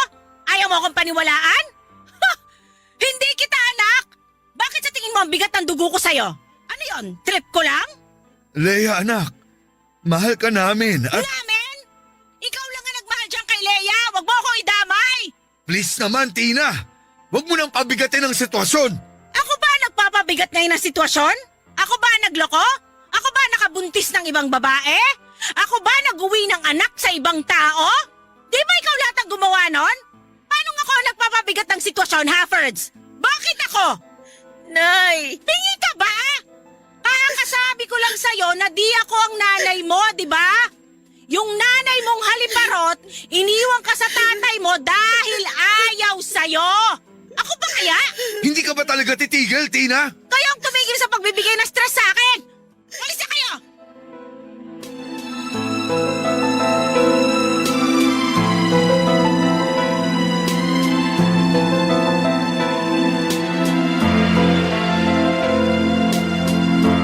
Ayaw mo akong paniwalaan? Ha! Hindi kita anak! Bakit sa tingin mo ang bigat ng dugo ko sa'yo? Ano yon? Trip ko lang? Leia, anak. Mahal ka namin at Namin? Ikaw lang ang nagmahal dyan kay Leia! Huwag mo ako idamay! please naman, Tina. Wag mo nang pabigatin ang sitwasyon. Ako ba nagpapabigat ngayon ng sitwasyon? Ako ba nagloko? Ako ba nakabuntis ng ibang babae? Ako ba nag-uwi ng anak sa ibang tao? Di ba ikaw lahat ang gumawa nun? Paano ako ang nagpapabigat ng sitwasyon, Haffords? Bakit ako? Nay! Pingi ka ba? Kakasabi ko lang sa'yo na di ako ang nanay mo, di ba? Yung nanay mong haliparot, iniwan ka sa tatay mo dahil ayaw sa'yo. Ako ba kaya? Hindi ka ba talaga titigil, Tina? Kayong tumigil sa pagbibigay ng stress sa akin! Walis na kayo!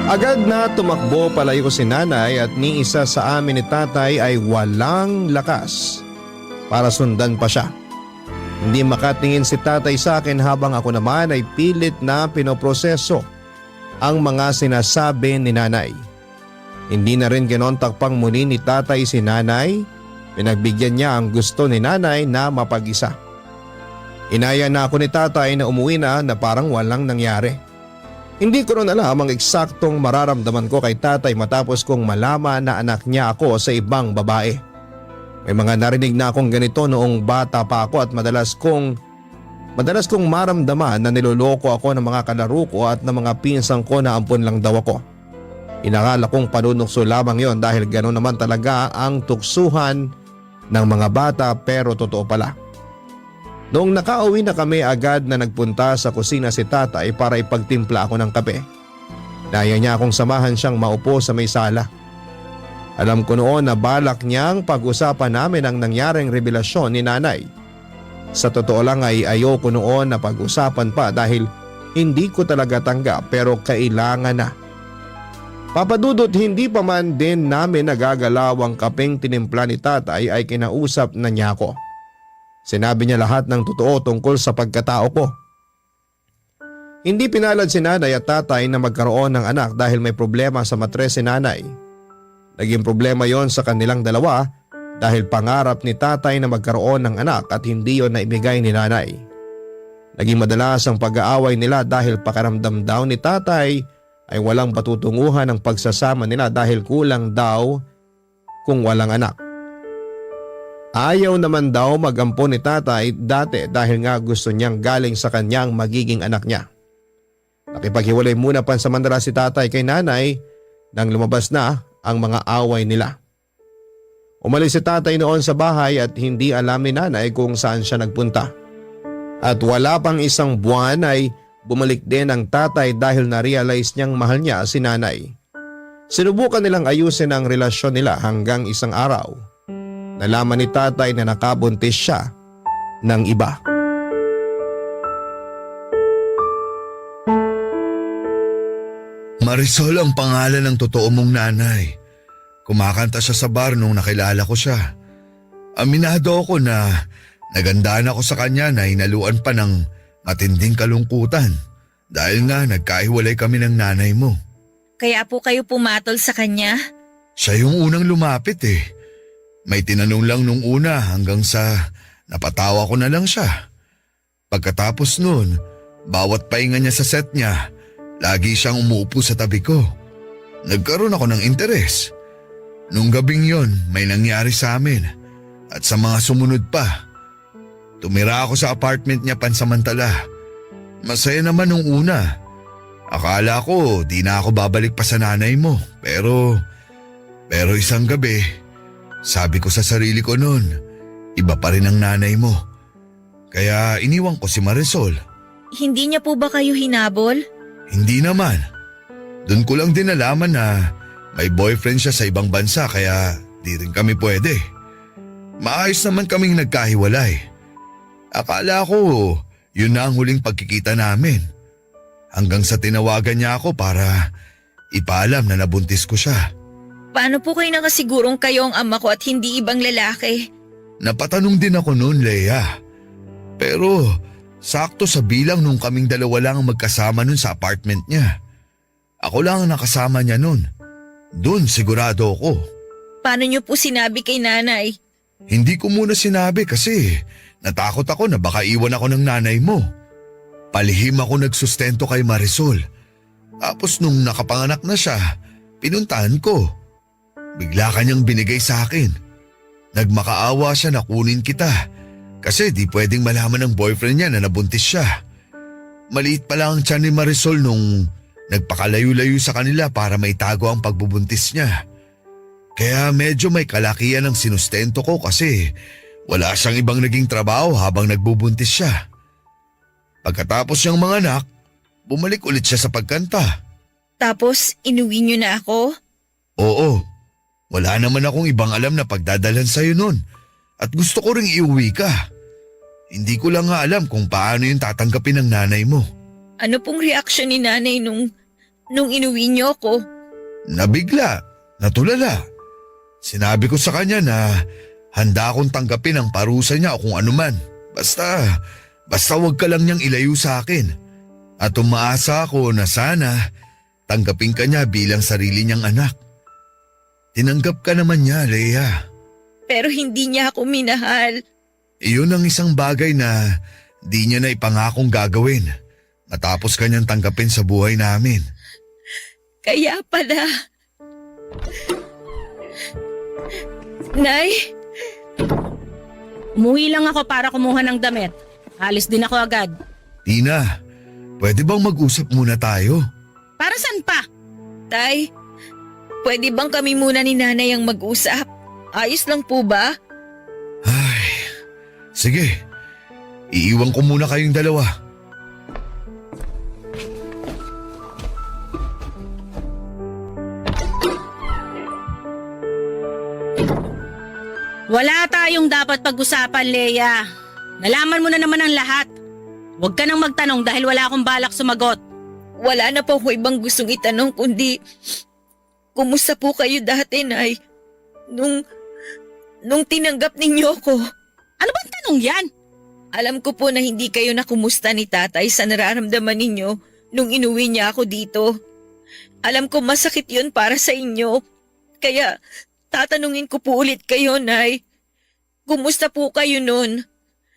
Agad na tumakbo palayo si nanay at ni isa sa amin ni tatay ay walang lakas para sundan pa siya. Hindi makatingin si tatay sa akin habang ako naman ay pilit na pinoproseso ang mga sinasabi ni nanay. Hindi na rin kinontak pang muli ni tatay si nanay. Pinagbigyan niya ang gusto ni nanay na mapag-isa. Inaya na ako ni tatay na umuwi na parang walang nangyari. Hindi ko rin alam ang eksaktong mararamdaman ko kay tatay matapos kong malaman na anak niya ako sa ibang babae. May mga narinig na akong ganito noong bata pa ako at madalas kong maramdaman na niloloko ako ng mga kalaro ko at ng mga pinsang ko na ampun lang daw ako. Inakala kong panunukso lamang yon dahil gano'n naman talaga ang tuksuhan ng mga bata pero totoo pala. Noong nakauwi na kami agad na nagpunta sa kusina si tatay para ipagtimpla ako ng kape. Naya niya akong samahan siyang maupo sa may sala. Alam ko noon na balak niyang pag-usapan namin ang nangyaring revelasyon ni nanay. Sa totoo lang ay ayoko noon na pag-usapan pa dahil hindi ko talaga tanggap pero kailangan na. Papadudot hindi pa man din namin nagagalaw ang kapeng tinimpla ni tatay ay kinausap na niya ako. Sinabi niya lahat ng totoo tungkol sa pagkatao ko. Hindi pinalad si nanay at tatay na magkaroon ng anak dahil may problema sa matres si nanay. Naging problema yon sa kanilang dalawa dahil pangarap ni tatay na magkaroon ng anak at hindi yon naibigay ni nanay. Naging madalas ang pag-aaway nila dahil pakaramdam daw ni tatay ay walang patutunguhan ang pagsasama nila dahil kulang daw kung walang anak. Ayaw naman daw mag-ampon ni tatay dati dahil nga gusto niyang galing sa kanyang magiging anak niya. Nakipaghiwalay muna pansamantala si tatay kay nanay nang lumabas na ang mga away nila. Umalis si tatay noon sa bahay at hindi alam ni nanay kung saan siya nagpunta. At wala pang isang buwan ay bumalik din ang tatay dahil na-realize niyang mahal niya si nanay. Sinubukan nilang ayusin ang relasyon nila hanggang isang araw. Nalaman ni tatay na nakabuntis siya ng iba. Marisol ang pangalan ng totoo mong nanay. Kumakanta siya sa bar nung nakilala ko siya. Aminado ako na nagandaan ako sa kanya na hinaluan pa ng matinding kalungkutan dahil nga nagkahiwalay kami ng nanay mo. Kaya po kayo pumatol sa kanya? Siya yung unang lumapit eh. May tinanong lang nung una hanggang sa napatawa ko na lang siya. Pagkatapos nun, bawat pahinga niya sa set niya, lagi siyang umuupo sa tabi ko. Nagkaroon ako ng interes. Nung gabing yon, may nangyari sa amin at sa mga sumunod pa. Tumira ako sa apartment niya pansamantala. Masaya naman nung una. Akala ko di na ako babalik pa sa nanay mo. Pero isang gabi, sabi ko sa sarili ko noon, iba pa rin ang nanay mo. Kaya iniwan ko si Marisol. Hindi niya po ba kayo hinabol? Hindi naman. Doon ko lang din nalaman na may boyfriend siya sa ibang bansa kaya di rin kami pwede. Maayos naman kaming nagkahiwalay. Akala ko yun na ang huling pagkikita namin. Hanggang sa tinawagan niya ako para ipaalam na nabuntis ko siya. Paano po kayo nakasigurong kayo ang ama ko at hindi ibang lalaki? Napatanong din ako noon, Leia. Pero sakto sa bilang nung kaming dalawa lang ang magkasama nun sa apartment niya. Ako lang ang nakasama niya nun. Doon sigurado ako. Paano niyo po sinabi kay nanay? Hindi ko muna sinabi kasi natakot ako na baka iwan ako ng nanay mo. Palihim ako nagsustento kay Marisol. Tapos nung nakapanganak na siya, pinuntahan ko. Bigla kanyang binigay sa akin. Nagmakaawa siya na kunin kita kasi di pwedeng malaman ng boyfriend niya na nabuntis siya. Maliit pa lang ang tiyan ni Marisol nung nagpakalayo-layo sa kanila para maitago ang pagbubuntis niya. Kaya medyo may kalakihan ang sinustento ko kasi wala siyang ibang naging trabaho habang nagbubuntis siya. Pagkatapos niyang manganak, bumalik ulit siya sa pagkanta. Tapos inuwi niyo na ako? Oo, wala naman akong ibang alam na pagdadalhan sa'yo nun at gusto ko ring iuwi ka. Hindi ko lang nga alam kung paano yung tatanggapin ng nanay mo. Ano pong reaksyon ni nanay nung inuwi niyo ako? Nabigla, natulala. Sinabi ko sa kanya na handa akong tanggapin ang parusa niya o kung anuman. Basta wag ka lang niyang ilayo sa akin. At umaasa ako na sana tanggapin ka niya bilang sarili niyang anak. Tinanggap ka naman niya, Leia. Pero hindi niya ako minahal. Iyon ang isang bagay na di niya na ipangakong gagawin matapos kanyang tanggapin sa buhay namin. Kaya pala. Nay? Umuwi lang ako para kumuha ng damit. Alis din ako agad. Tina, pwede bang mag-usap muna tayo? Para saan pa? Tay, pwede bang kami muna ni nanay ang mag-usap? Ayos lang po ba? Ay, sige. Iiwan ko muna kayong dalawa. Wala tayong dapat pag-usapan, Leia. Nalaman mo na naman ang lahat. Huwag ka nang magtanong dahil wala akong balak sumagot. Wala na po ako ibang gustong itanong kundi kumusta po kayo dati, Nay? Nung tinanggap ninyo ko. Ano bang tanong yan? Alam ko po na hindi kayo nakumusta ni tatay sa nararamdaman ninyo nung inuwi niya ako dito. Alam ko masakit yun para sa inyo. Kaya tatanungin ko po ulit kayo, Nay. Kumusta po kayo nun?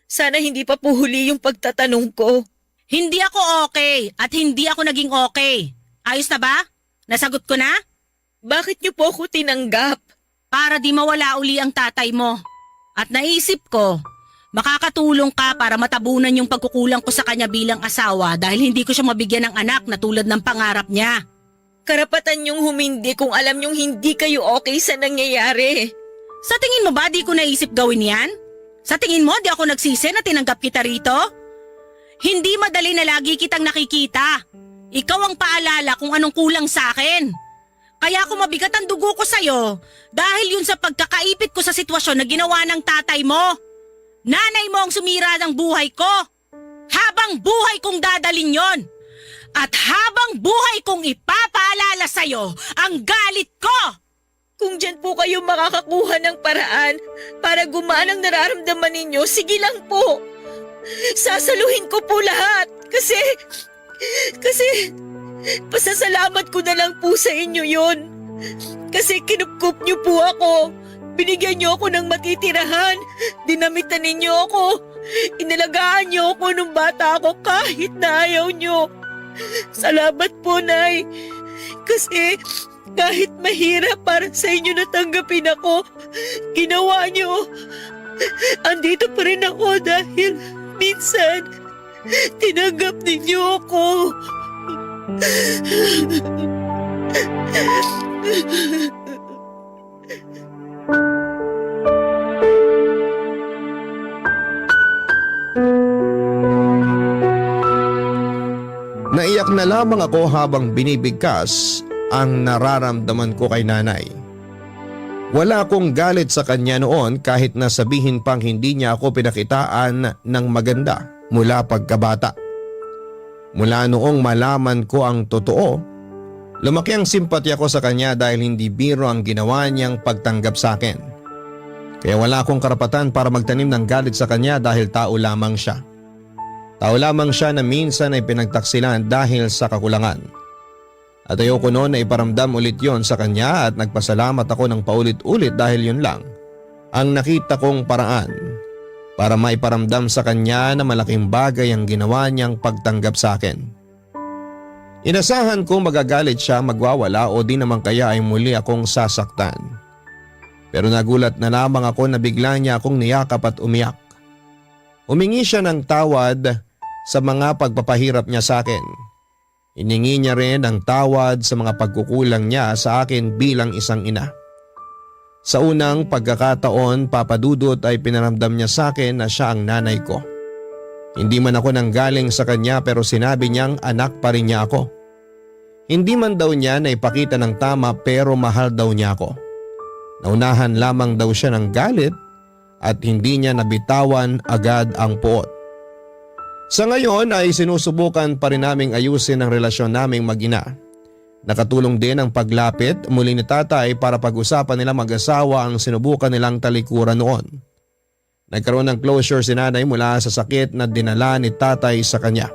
Sana hindi pa po huli yung pagtatanong ko. Hindi ako okay at hindi ako naging okay. Ayos na ba? Nasagot ko na? Bakit niyo po ako tinanggap? Para di mawala uli ang tatay mo. At naisip ko, makakatulong ka para matabunan yung pagkukulang ko sa kanya bilang asawa dahil hindi ko siya mabigyan ng anak na tulad ng pangarap niya. Karapatan niyong humindi kung alam niyong hindi kayo okay sa nangyayari. Sa tingin mo ba di ko naisip gawin yan? Sa tingin mo di ako nagsisi na tinanggap kita rito? Hindi madali na lagi kitang nakikita. Ikaw ang paalala kung anong kulang sa akin. Kaya ako mabigat ang dugo ko sa'yo dahil yun sa pagkakaipit ko sa sitwasyon na ginawa ng tatay mo. Nanay mo ang sumira ng buhay ko. Habang buhay kong dadalin yon. At habang buhay kong ipapaalala sa'yo ang galit ko. Kung dyan po kayo makakakuha ng paraan para gumaan ang nararamdaman ninyo, sige lang po. Sasaluhin ko po lahat kasi pasasalamat ko na lang po sa inyo yon. Kasi kinupkup niyo po ako. Binigyan niyo ako ng matitirahan. Dinamitan ninyo ako. Inalagaan niyo ako nung bata ako kahit na ayaw niyo. Salamat po, Nay. Kasi kahit mahirap para sa inyo natanggapin ako, ginawa niyo. Andito pa rin ako dahil minsan tinanggap ninyo ako. Naiyak na lamang ako habang binibigkas ang nararamdaman ko kay nanay. Wala akong galit sa kanya noon kahit na sabihin pang hindi niya ako pinakitaan ng maganda mula pagkabata. Mula noong malaman ko ang totoo, lumaki ang simpatya ko sa kanya dahil hindi biro ang ginawa niyang pagtanggap sa akin. Kaya wala akong karapatan para magtanim ng galit sa kanya dahil tao lamang siya. Tao lamang siya na minsan ay pinagtaksilan dahil sa kakulangan. At ayoko noon na iparamdam ulit yon sa kanya at nagpasalamat ako ng paulit-ulit dahil yun lang ang nakita kong paraan para maiparamdam sa kanya na malaking bagay ang ginawa niyang pagtanggap sa akin. Inasahan kong magagalit siya, magwawala o di naman kaya ay muli akong sasaktan. Pero nagulat na lamang ako na bigla niya akong niyakap at umiyak. Humingi siya ng tawad sa mga pagpapahirap niya sa akin. Hiningi niya rin ang tawad sa mga pagkukulang niya sa akin bilang isang ina. Sa unang pagkakataon, Papa Dudut, ay pinaramdam niya sa akin na siya ang nanay ko. Hindi man ako nanggaling sa kanya pero sinabi niyang anak pa rin niya ako. Hindi man daw niya naipakita ng tama pero mahal daw niya ako. Naunahan lamang daw siya ng galit at hindi niya nabitawan agad ang puot. Sa ngayon ay sinusubukan pa rin naming ayusin ang relasyon naming mag-ina. Nakatulong din ang paglapit muli ni tatay para pag-usapan nila mag-asawa ang sinubukan nilang talikuran noon. Nagkaroon ng closure si nanay mula sa sakit na dinala ni tatay sa kanya.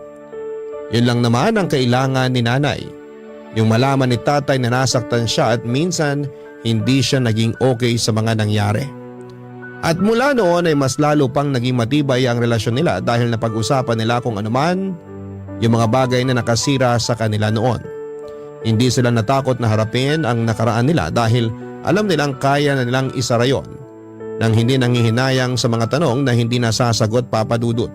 Yun lang naman ang kailangan ni nanay. Yung malaman ni tatay na nasaktan siya at minsan hindi siya naging okay sa mga nangyari. At mula noon ay mas lalo pang naging matibay ang relasyon nila dahil napag-usapan nila kung anuman yung mga bagay na nakasira sa kanila noon. Hindi sila natakot na harapin ang nakaraan nila dahil alam nilang kaya na nilang isara yon nang hindi nanghihinayang sa mga tanong na hindi nasasagot, Papa Dudut.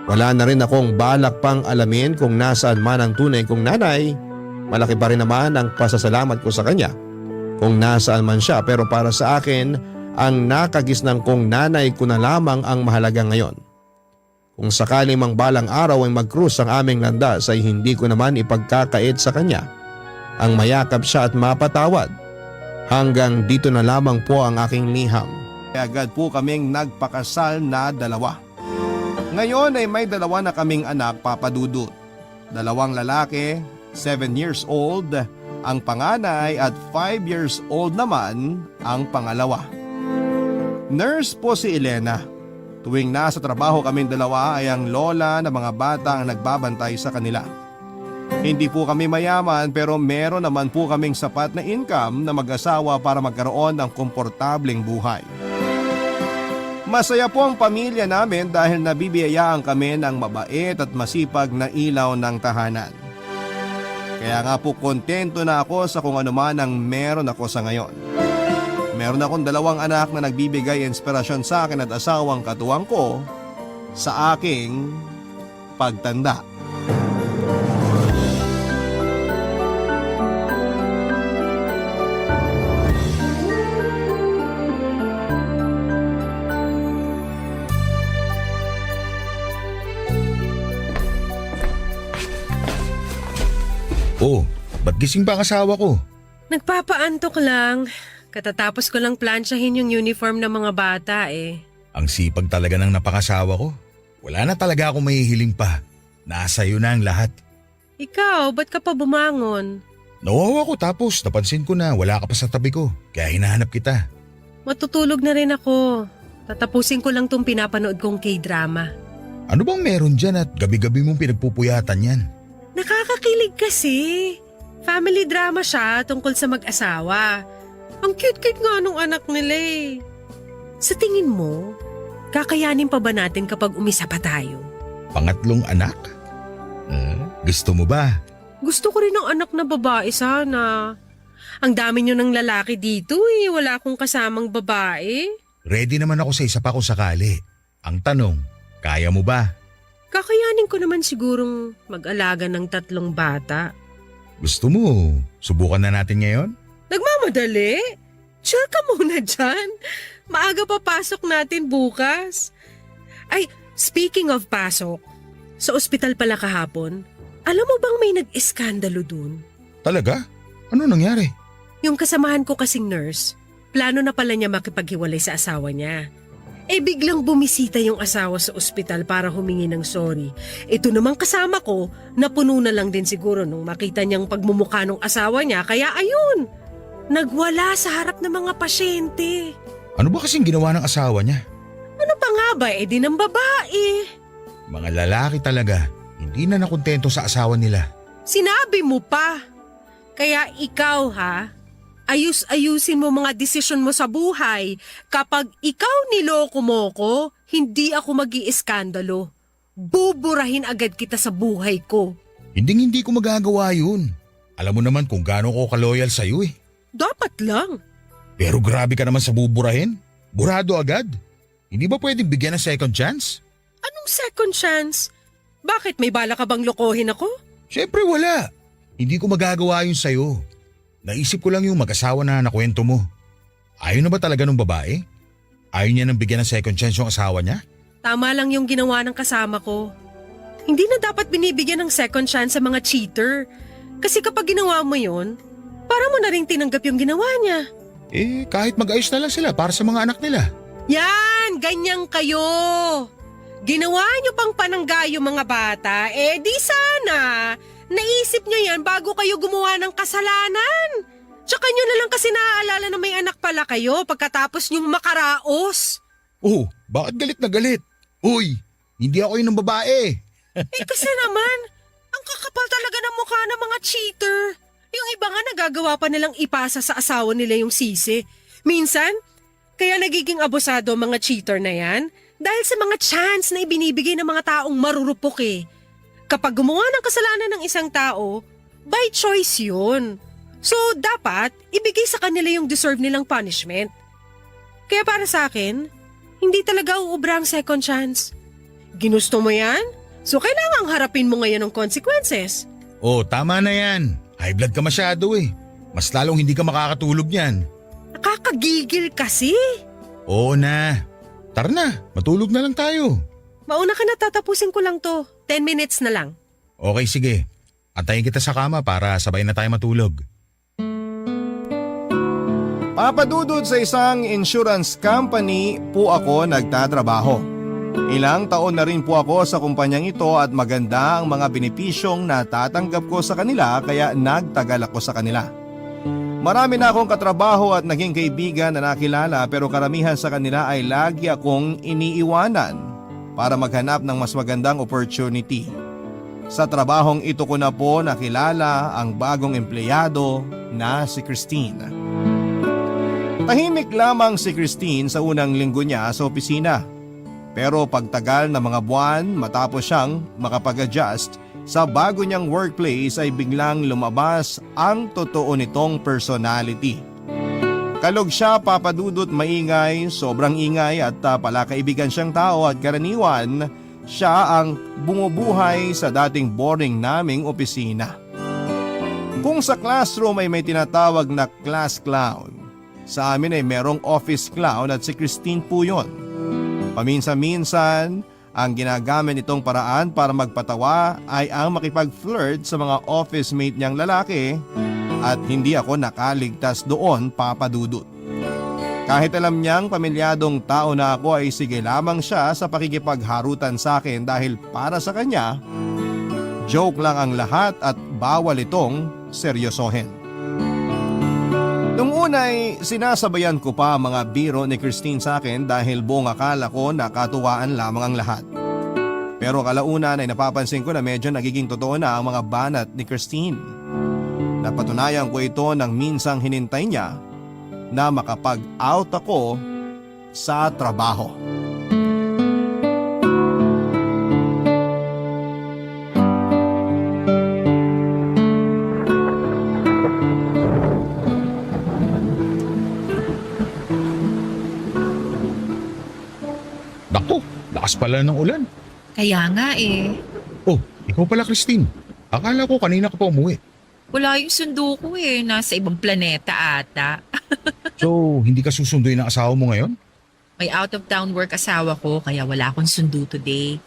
Wala na rin akong balak pang alamin kung nasaan man ang tunay kong nanay. Malaki pa rin naman ang pasasalamat ko sa kanya kung nasaan man siya, pero para sa akin ang nakagisnang kong nanay ko na lamang ang mahalaga ngayon. Kung sakali mang balang araw ay mag-cruise ang aming landas ay hindi ko naman ipagkakait sa kanya ang mayakap siya at mapatawad. Hanggang dito na lamang po ang aking liham. Agad po kaming nagpakasal na dalawa. Ngayon ay may dalawa na kaming anak, Papa Dudut. 2 lalaki, 7 years old ang panganay at 5 years old naman ang pangalawa. Nurse po si Elena. Tuwing nasa trabaho kaming dalawa ay ang lola na mga bata ang nagbabantay sa kanila. Hindi po kami mayaman pero meron naman po kaming sapat na income na mag-asawa para magkaroon ng komportableng buhay. Masaya po ang pamilya namin dahil nabibiyayaan kami ng mabait at masipag na ilaw ng tahanan. Kaya nga po kontento na ako sa kung ano man ang meron ako sa ngayon. Meron akong 2 anak na nagbibigay inspirasyon sa akin at asawang katuwang ko sa aking pagtanda. Oh, ba't gising pa ang asawa ko? Nagpapaantok lang. Katatapos ko lang plansyahin yung uniform ng mga bata eh. Ang sipag talaga ng napangasawa ko. Wala na talaga akong mahihiling pa. Nasa iyo na ang lahat. Ikaw, ba't ka pa bumangon? Nawawa ko tapos napansin ko na wala ka pa sa tabi ko. Kaya hinahanap kita. Matutulog na rin ako. Tatapusin ko lang tong pinapanood kong K-drama. Ano bang meron dyan at gabi-gabi mong pinagpupuyatan yan? Nakakakilig kasi. Family drama siya tungkol sa mag-asawa. Ang cute-cute nga nung anak nila eh. Sa tingin mo, kakayanin pa ba natin kapag umisa pa tayo? Pangatlong anak? Gusto mo ba? Gusto ko rin ng anak na babae sana. Ang dami nyo ng lalaki dito eh. Wala akong kasamang babae. Ready naman ako sa isa pa kung sakali. Ang tanong, kaya mo ba? Kakayanin ko naman sigurong mag-alaga ng 3 bata. Gusto mo, subukan na natin ngayon? Nagmamadali? Sure ka muna dyan. Maaga pa pasok natin bukas. Ay, speaking of pasok, sa ospital pala kahapon, alam mo bang may nag-eskandalo dun? Talaga? Ano nangyari? Yung kasamahan ko kasing nurse, plano na pala niya makipaghiwalay sa asawa niya. Eh biglang bumisita yung asawa sa ospital para humingi ng sorry. Ito namang kasama ko, napuno na lang din siguro nung makita niyang pagmumukha ng asawa niya, kaya ayun, nagwala sa harap ng mga pasyente. Ano ba kasing ginawa ng asawa niya? Ano pa nga ba, eh di ng babae. Mga lalaki talaga, hindi na nakontento sa asawa nila. Sinabi mo pa. Kaya ikaw ha, ayus-ayusin mo mga desisyon mo sa buhay. Kapag ikaw niloko mo ko, hindi ako mag-iiskandalo. Buburahin agad kita sa buhay ko. Hindi ko magagawa yun. Alam mo naman kung gaano ko kaloyal sa'yo eh. Dapat lang. Pero grabe ka naman sa buburahin. Burado agad. Hindi ba pwedeng bigyan ng second chance? Anong second chance? Bakit may bala ka bang lokohin ako? Siyempre wala. Hindi ko magagawa yun sa'yo. Naisip ko lang yung mag-asawa na nakwento mo. Ayaw na ba talaga ng babae? Ayaw niya nang bigyan ng second chance yung asawa niya? Tama lang yung ginawa ng kasama ko. Hindi na dapat binibigyan ng second chance sa mga cheater. Kasi kapag ginawa mo yun, para mo na rin tinanggap yung ginawa niya. Eh, kahit mag-ayos na lang sila para sa mga anak nila. Yan! Ganyan kayo! Ginawa niyo pang panangga yung mga bata, eh di sana naisip niyo yan bago kayo gumawa ng kasalanan. Tsaka niyo na lang kasi naaalala na may anak pala kayo pagkatapos niyong makaraos. Oh, bakit galit na galit? Uy, hindi ako yun ng babae. Eh kasi naman, ang kakapal talaga ng mukha ng mga cheater. Yung iba nga nagagawa pa nilang ipasa sa asawa nila yung sisi. Minsan, kaya nagiging abusado ang mga cheater na yan dahil sa mga chance na ibinibigay ng mga taong marurupok eh. Kapag gumawa ng kasalanan ng isang tao, by choice yun. So dapat ibigay sa kanila yung deserve nilang punishment. Kaya para sa akin, hindi talaga uubra ang second chance. Ginusto mo yan? So kailangang harapin mo ngayon ang consequences. Oh, tama na yan. High blood ka masyado eh. Mas lalong hindi ka makakatulog niyan. Nakakagigil kasi. Oo na. Tara na, matulog na lang tayo. Mauna ka na, tatapusin ko lang to. 10 minutes na lang. Okay, sige. Antayin kita sa kama para sabay na tayo matulog. Papadudod sa isang insurance company po ako nagtatrabaho. Ilang taon na rin po ako sa kumpanyang ito at maganda ang mga benepisyong natatanggap ko sa kanila kaya nagtagal ako sa kanila. Marami na akong katrabaho at naging kaibigan na nakilala pero karamihan sa kanila ay lagi akong iniiwanan para maghanap ng mas magandang opportunity. Sa trabahong ito ko na po nakilala ang bagong empleyado na si Christine. Tahimik lamang si Christine sa unang linggo niya sa opisina. Pero pagtagal na mga buwan matapos siyang makapag-adjust sa bago niyang workplace ay biglang lumabas ang totoo nitong personality. Kalog siya, papadudot, maingay, sobrang ingay at palakaibigan siyang tao at karaniwan siya ang bumubuhay sa dating boring naming opisina. Kung sa classroom ay may tinatawag na class clown, sa amin ay merong office clown at si Christine po yun. Paminsan-minsan Ang ginagamit nitong paraan para magpatawa ay ang makipag-flirt sa mga office mate niyang lalaki at hindi ako nakaligtas doon, Papa Dudut. Kahit alam niyang pamilyadong tao na ako ay sige lamang siya sa pakikipagharutan sa akin dahil para sa kanya, joke lang ang lahat at bawal itong seryosohin. Nung unay, sinasabayan ko pa ang mga biro ni Christine sa akin dahil buong akala ko nakatuwaan lamang ang lahat. Pero kalaunan ay napapansin ko na medyo nagiging totoo na ang mga banat ni Christine. Napatunayan ko ito nang minsang hinintay niya na makapag-out ako sa trabaho. Naku, lakas pala ng ulan. Kaya nga eh. Oh, ikaw pala Christine. Akala ko kanina ka pa umuwi. Wala yung sundo ko eh. Nasa ibang planeta ata. So, hindi ka susunduin ng asawa mo ngayon? May out of town work asawa ko kaya wala akong sundo today.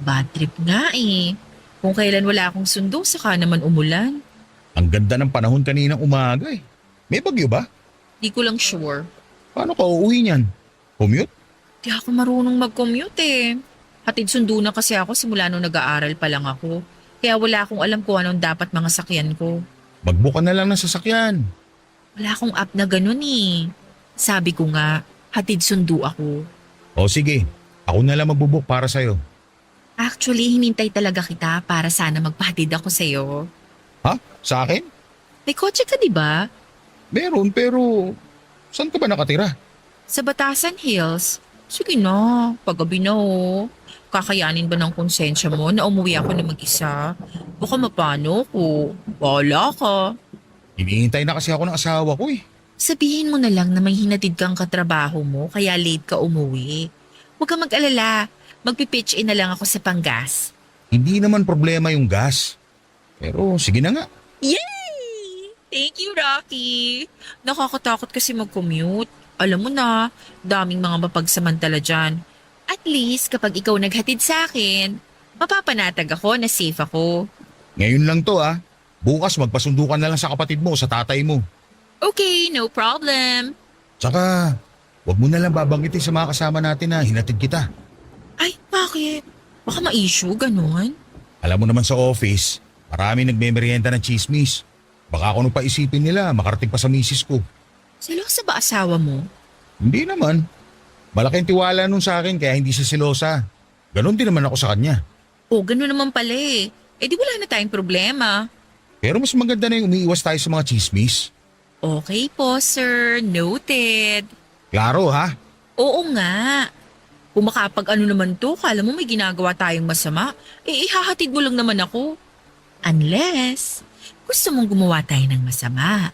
Bad trip nga eh. Kung kailan wala akong sundo, saka naman umulan. Ang ganda ng panahon kaninang umaga eh. May bagyo ba? Di ko lang sure. Paano ka uuwi niyan? Commute? Di ako marunong mag-commute eh. Hatid sundo na kasi ako simula nung nag-aaral pa lang ako. Kaya wala akong alam kung anong dapat mga sakyan ko. Magbuka na lang ng sasakyan. Wala akong app na ganun eh. Sabi ko nga, hatid sundo ako. O sige, ako na lang magbubuk para sa'yo. Actually, hinintay talaga kita para sana magpahatid ako sa'yo. Ha? Sa akin? May kotse ka di ba? Meron pero saan ka ba nakatira? Sa Batasan Hills. Sige na, paggabi na oh. Kakayanin ba ng konsensya mo na umuwi ako na mag-isa? Baka mapano ko. Bahala ka. Hinihintay na kasi ako ng asawa ko eh. Sabihin mo na lang na may hinatid kang katrabaho mo kaya late ka umuwi. Huwag kang mag-alala. Magpipitch in na lang ako sa panggas. Hindi naman problema yung gas. Pero sige na nga. Yay! Thank you, Rocky. Nakakatakot kasi mag-commute. Alam mo na, daming mga mapagsamantala dyan. At least kapag ikaw naghatid sa akin, mapapanatag ako na safe ako. Ngayon lang to ah. Bukas magpasundo ka na lang sa kapatid mo, sa tatay mo. Okay, no problem. Tsaka, wag mo na lang babanggitin sa mga kasama natin na hinatid kita. Ay, bakit? Baka ma-issue, ganun. Alam mo naman sa office, marami nagmemeryenda ng chismis. Baka kung ano pa isipin nila, makarating pa sa misis ko. Selosa ba asawa mo? Hindi naman. Malaking tiwala nun sa akin kaya hindi siya selosa. Ganon din naman ako sa kanya. O, ganun naman pala eh. Eh di wala na tayong problema. Pero mas maganda na yung umiiwas tayo sa mga chismis. Okay po, sir. Noted. Klaro ha? Oo nga. Kung makapag ano naman to, kala mo may ginagawa tayong masama, eh ihahatid mo lang naman ako. Unless, gusto mong gumawa tayo ng masama.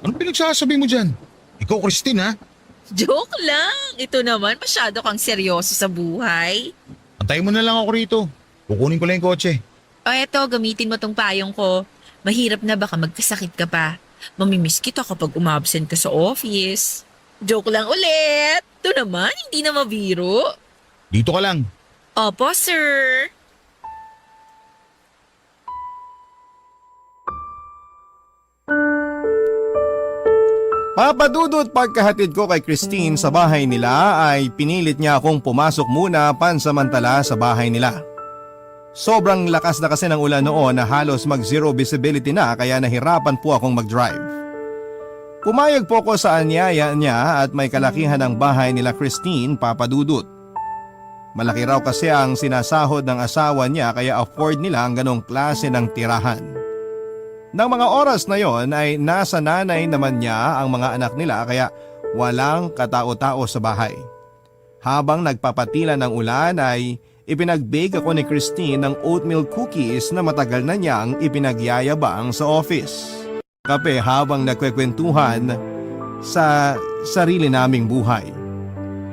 Anong pinagsasabi mo dyan? Ikaw Christine ha? Joke lang. Ito naman, masyado kang seryoso sa buhay. Antayin mo na lang ako rito. Kukunin ko lang yung kotse. O eto, gamitin mo tong payong ko. Mahirap na baka magkasakit ka pa. Mamimiss kita kapag umabsent ka sa office. Joke lang ulit. Ito naman, hindi na mabiro. Dito ka lang. Opo, sir. Papadudot pagkahatid ko kay Christine sa bahay nila ay pinilit niya akong pumasok muna pansamantala sa bahay nila. Sobrang lakas na kasi ng ulan noon na halos mag-zero visibility na kaya nahirapan po akong mag-drive. Pumayag po ko sa anyaya niya at may kalakihan ng bahay nila Christine, Papadudot. Malaki raw kasi ang sinasahod ng asawa niya kaya afford nila ang ganong klase ng tirahan. Nang mga oras na yon ay nasa nanay naman niya ang mga anak nila kaya walang katao-tao sa bahay. Habang nagpapatila ng ulan ay ipinag-bake ako ni Christine ng oatmeal cookies na matagal na niyang ipinagyayabang sa office. Kape habang nagkwekwentuhan sa sarili naming buhay.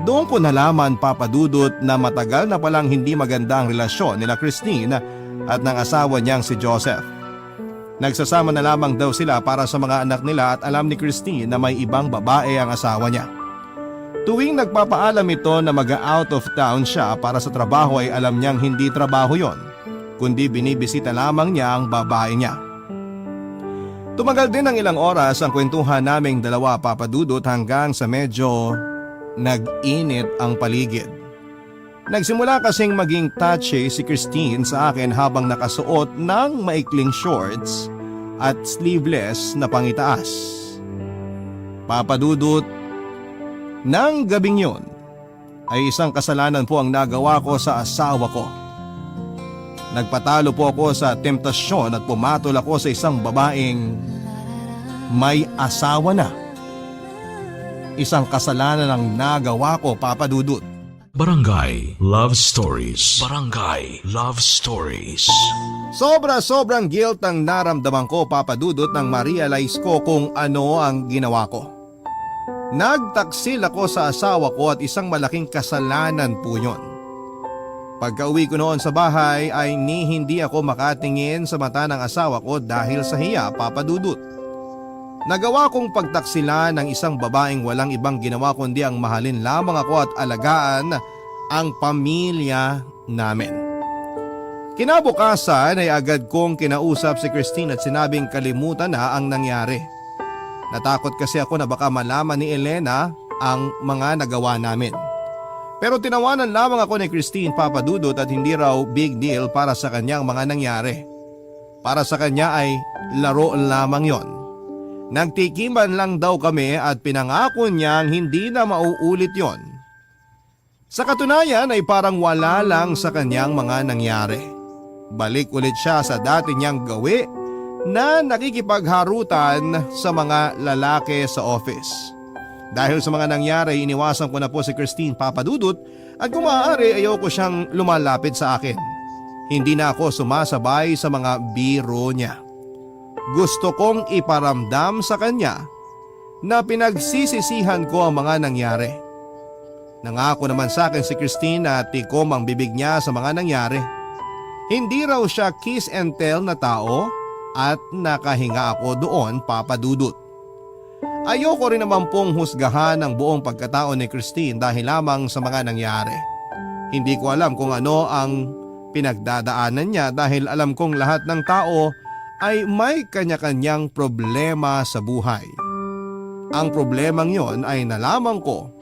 Doon ko nalaman, Papadudot, na matagal na palang hindi maganda ang relasyon nila Christine at ng asawa niyang si Joseph. Nagsasama na lamang daw sila para sa mga anak nila at alam ni Christine na may ibang babae ang asawa niya. Tuwing nagpapaalam ito na mag-out of town siya para sa trabaho ay alam niyang hindi trabaho yon, kundi binibisita lamang niya ang babae niya. Tumagal din ng ilang oras ang kwentuhan naming dalawa, Papa Dudut, hanggang sa medyo nag-init ang paligid. Nagsimula kasing maging touchy si Christine sa akin habang nakasuot ng maikling shorts at sleeveless na pangitaas. Papa Dudut, nang gabing yun ay isang kasalanan po ang nagawa ko sa asawa ko. Nagpatalo po ako sa temptasyon at pumatol ako sa isang babaeng may asawa na. Isang kasalanan ang nagawa ko, Papa Dudut. Barangay Love Stories. Barangay Love Stories. Sobrang guilt ang naramdaman ko, Papa Dudut, nang ma-realize ko kung ano ang ginawa ko. Nagtaksil ako sa asawa ko at isang malaking kasalanan po yun. Pagka-uwi ko noon sa bahay ay hindi ako makatingin sa mata ng asawa ko dahil sa hiya, Papa Dudut. Nagawa kong pagtaksilan ng isang babaeng walang ibang ginawa kundi ang mahalin lamang ako at alagaan ang pamilya namin. Kinabukasan ay agad kong kinausap si Christine at sinabing kalimutan na ang nangyari. Natakot kasi ako na baka malaman ni Elena ang mga nagawa namin. Pero tinawanan lamang ako ni Christine, Papa Dudut, at hindi raw big deal para sa kanyang mga nangyari. Para sa kanya ay laro lamang yon. Nagtikiman lang daw kami at pinangako niyang hindi na mauulit yon. Sa katunayan ay parang wala lang sa kanyang mga nangyari. Balik ulit siya sa dati niyang gawi na nakikipagharutan sa mga lalaki sa office. Dahil sa mga nangyari, iniwasan ko na po si Christine, Papa Dudut, at kung maaari ayoko siyang lumalapit sa akin. Hindi na ako sumasabay sa mga biro niya. Gusto kong iparamdam sa kanya na pinagsisisihan ko ang mga nangyari. Nangako naman sa akin si Christine na tikom ang bibig niya sa mga nangyari. Hindi raw siya kiss and tell na tao at nakahinga ako doon, Papa Dudut. Ayoko rin naman pong husgahan ang buong pagkatao ni Christine dahil lamang sa mga nangyari. Hindi ko alam kung ano ang pinagdadaanan niya dahil alam kong lahat ng tao ay may kanya-kanyang problema sa buhay. Ang problemang yon ay nalaman ko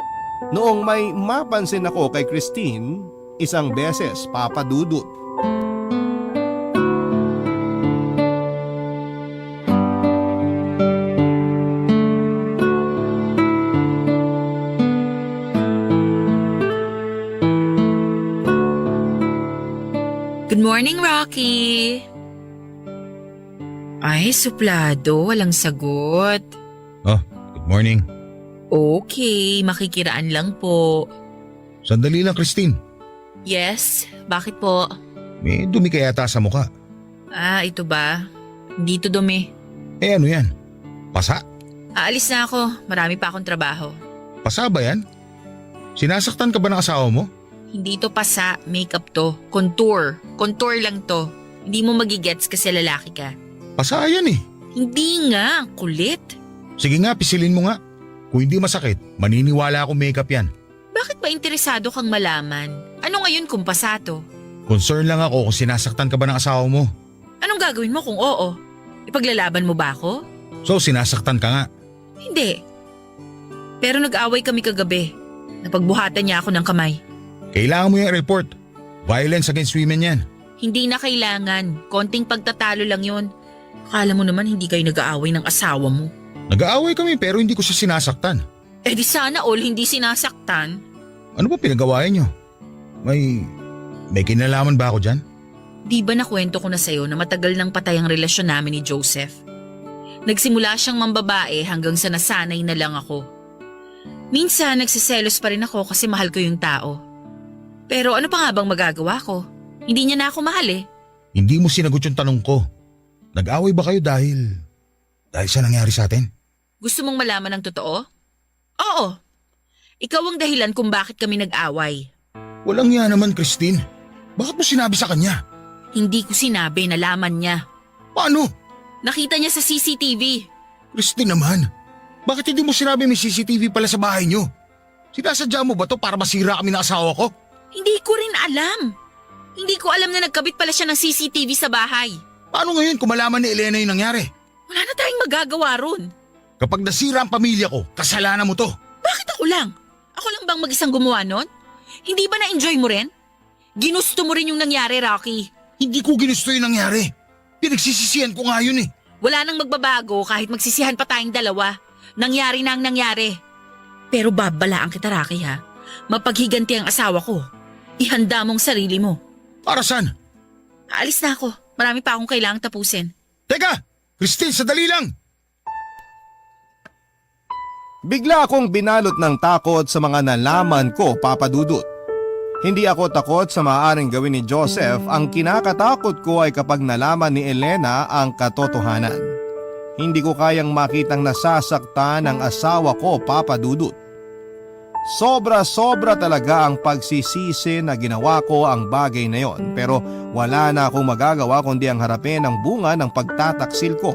noong may mapansin ako kay Christine isang beses, Papa Dudut. Good morning, Rocky. Ay, suplado. Walang sagot. Oh, good morning. Okay, makikiraan lang po. Sandali lang, Christine. Yes, bakit po? May dumi ka yata sa muka. Ah, ito ba? Hindi to dumi. Eh ano yan? Pasa? Aalis na ako. Marami pa akong trabaho. Pasa ba yan? Sinasaktan ka ba ng asawa mo? Hindi to pasa, makeup to. Contour. Contour lang to. Hindi mo magigets kasi lalaki ka. Pasa yan eh. Hindi nga, kulit. Sige nga, pisilin mo nga. Kung hindi masakit, maniniwala akong makeup yan. Bakit ba interesado kang malaman? Ano ngayon kung pasa to? Concern lang ako kung sinasaktan ka ba ng asawa mo. Anong gagawin mo kung oo? Ipaglalaban mo ba ako? So sinasaktan ka nga. Hindi. Pero nag-away kami kagabi. Napagbuhatan niya ako ng kamay. Kailangan mo yung report. Violence against women yan. Hindi na kailangan. Konting pagtatalo lang yun. Akala mo naman hindi kayo nag-aaway ng asawa mo. Nag-aaway kami pero hindi ko siya sinasaktan. Eh di sana all hindi sinasaktan. Ano ba pinagawayan nyo? May kinalaman ba ako dyan? Di ba nakwento ko na sa'yo na matagal nang patay ang relasyon namin ni Joseph? Nagsimula siyang mambabae hanggang sa nasanay na lang ako. Minsan nagsiselos pa rin ako kasi mahal ko yung tao. Pero ano pa nga bang magagawa ko? Hindi niya na ako mahal eh. Hindi mo sinagot yung tanong ko. Nag-away ba kayo dahil sa nangyari sa atin? Gusto mong malaman ng totoo? Oo. Ikaw ang dahilan kung bakit kami nag-away. Walang yan naman, Christine. Bakit mo sinabi sa kanya? Hindi ko sinabi, nalaman niya. Paano? Nakita niya sa CCTV. Christine naman, bakit hindi mo sinabi may CCTV pala sa bahay nyo? Sinasadya mo ba to para masira kami ng asawa ko? Hindi ko rin alam. Hindi ko alam na nagkabit pala siya ng CCTV sa bahay. Paano ngayon kung malaman ni Elena yung nangyari? Wala na tayong magagawa ron. Kapag nasira ang pamilya ko, kasalanan mo to. Bakit ako lang? Ako lang bang mag-isang gumawa nun? Hindi ba na-enjoy mo rin? Ginusto mo rin yung nangyari, Rocky. Hindi ko ginusto yung nangyari. Pinagsisisihan ko nga yun eh. Wala nang magbabago kahit magsisihan pa tayong dalawa. Nangyari na ang nangyari. Pero babalaan kita, Rocky, ha? Mapaghiganti ang asawa ko. Ihanda mong sarili mo. Para saan? Aalis na ako. Marami pa akong kailangang tapusin. Teka! Christine, sadali lang! Bigla akong binalot ng takot sa mga nalaman ko, Papa Dudut. Hindi ako takot sa maaaring gawin ni Joseph. Ang kinakatakot ko ay kapag nalaman ni Elena ang katotohanan. Hindi ko kayang makitang nasasaktan ang asawa ko, Papa Dudut. Sobra-sobra talaga ang pagsisisi na ginawa ko ang bagay na yon, pero wala na akong magagawa kundi ang harapin ang bunga ng pagtataksil ko.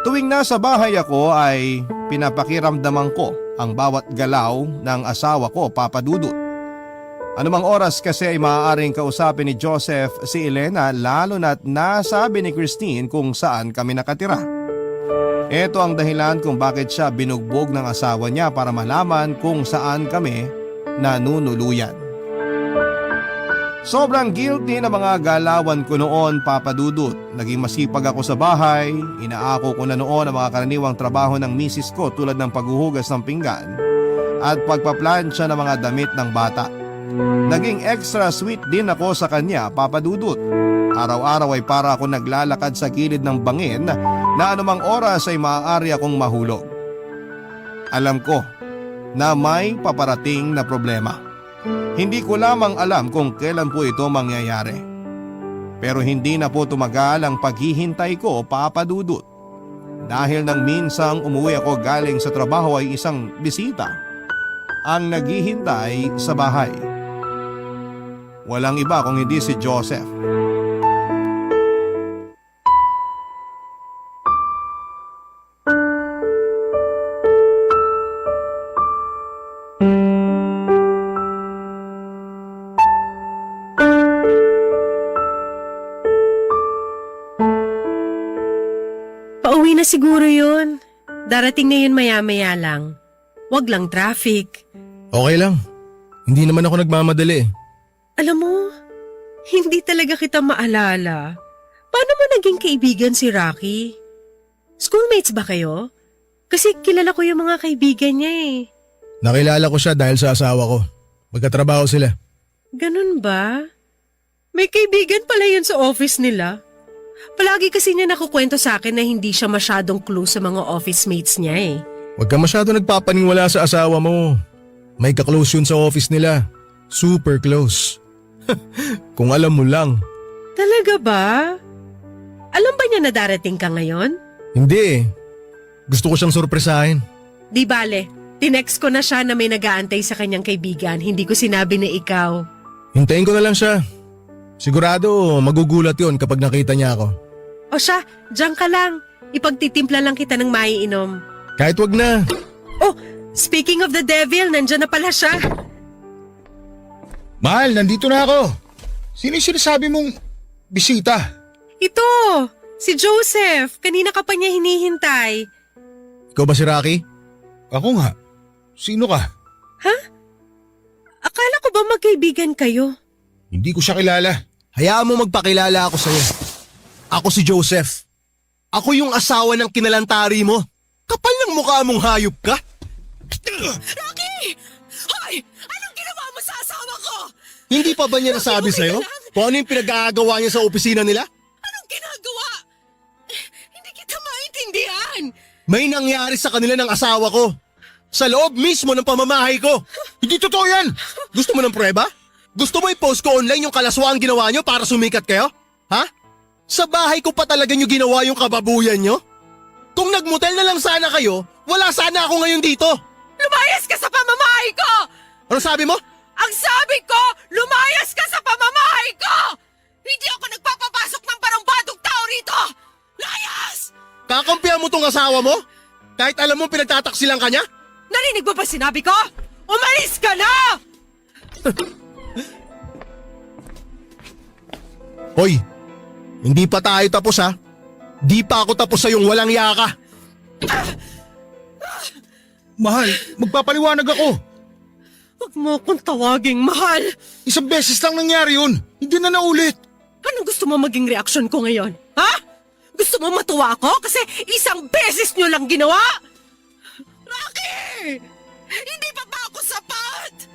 Tuwing nasa bahay ako ay pinapakiramdaman ko ang bawat galaw ng asawa ko, Papa Dudut. Anumang oras kasi ay maaaring kausapin ni Joseph si Elena, lalo na't nasabi ni Christine kung saan kami nakatira. Ito ang dahilan kung bakit siya binugbog ng asawa niya para malaman kung saan kami nanunuluyan. Sobrang guilty na mga galawan ko noon, Papa Dudut. Naging masipag ako sa bahay, inaako ko na noon ang mga karaniwang trabaho ng misis ko tulad ng paghuhugas ng pinggan at pagpaplansya ng mga damit ng bata. Naging extra sweet din ako sa kanya, Papa Dudut. Araw-araw ay para ako naglalakad sa gilid ng bangin na anumang oras ay maaari akong mahulog. Alam ko na may paparating na problema. Hindi ko lamang alam kung kailan po ito mangyayari. Pero hindi na po tumagal ang paghihintay ko, Papa Dudut. Dahil nang minsang umuwi ako galing sa trabaho ay isang bisita ang naghihintay sa bahay. Walang iba kung hindi si Joseph. Pauwi na siguro yun. Darating na yun maya-maya lang. Wag lang traffic. Okay lang. Hindi naman ako nagmamadali eh. Alam mo, hindi talaga kita maalala. Paano mo naging kaibigan si Rocky? Schoolmates ba kayo? Kasi kilala ko yung mga kaibigan niya eh. Nakilala ko siya dahil sa asawa ko. Magkatrabaho sila. Ganun ba? May kaibigan pala yun sa office nila. Palagi kasi niya nakukwento sa akin na hindi siya masyadong close sa mga office mates niya eh. Huwag ka masyado nagpapaniwala sa asawa mo. May kaklose yun sa office nila. Super close. Kung alam mo lang. Talaga ba? Alam ba niya na darating ka ngayon? Hindi eh. Gusto ko siyang sorpresahin. Di bale, tinext ko na siya na may nag-aantay sa kanyang kaibigan. Hindi ko sinabi na ikaw. Hintayin ko na lang siya. Sigurado magugulat yon kapag nakita niya ako. O siya, diyan ka lang. Ipagtitimpla lang kita ng maiinom. Kahit wag na. Oh, speaking of the devil, nandyan na pala siya. Mahal, nandito na ako. Sino yung sinasabi mong bisita? Ito, si Joseph. Kanina ka pa niya hinihintay. Ikaw ba si Rocky? Ako nga. Sino ka? Akala ko ba magkaibigan kayo? Hindi ko siya kilala. Hayaan mo magpakilala ako sa'yo. Ako si Joseph. Ako yung asawa ng kinalantari mo. Kapal ng mukha mong hayop ka. Rocky! Hoy! Anong ginawa mo sa asawa ko? Hindi pa ba niya nasabi sa'yo kung ano yung pinag-aagawa niya sa opisina nila? Anong ginagawa? Hindi kita maintindihan. May nangyari sa kanila ng asawa ko. Sa loob mismo ng pamamahay ko. Hindi totoo yan. Gusto mo ng prueba? Gusto mo i-post ko online yung kalaswang ginawa nyo para sumikat kayo? Ha? Sa bahay ko pa talaga nyo ginawa yung kababuyan nyo? Kung nagmotel na lang sana kayo, wala sana ako ngayon dito. Lumayas ka sa pamamahay ko! Ano sabi mo? Ang sabi ko, lumayas ka sa pamamahay ko! Hindi ako nagpapapasok ng barambadong tao rito! Layas! Kakampihan mo tong asawa mo? Kahit alam mo pinagtataksilan ka niya? Narinig mo ba sinabi ko? O Umalis ka na! Hoy, hindi pa tayo tapos ha. Di pa ako tapos sa yung walang yaka. Mahal, magpapaliwanag ako. Huwag mo akong tawaging mahal. Isang beses lang nangyari yun. Hindi na naulit. Anong gusto mo maging reaksyon ko ngayon? Ha? Gusto mo matuwa ako kasi isang beses nyo lang ginawa? Rocky! Hindi pa ba ako sapat?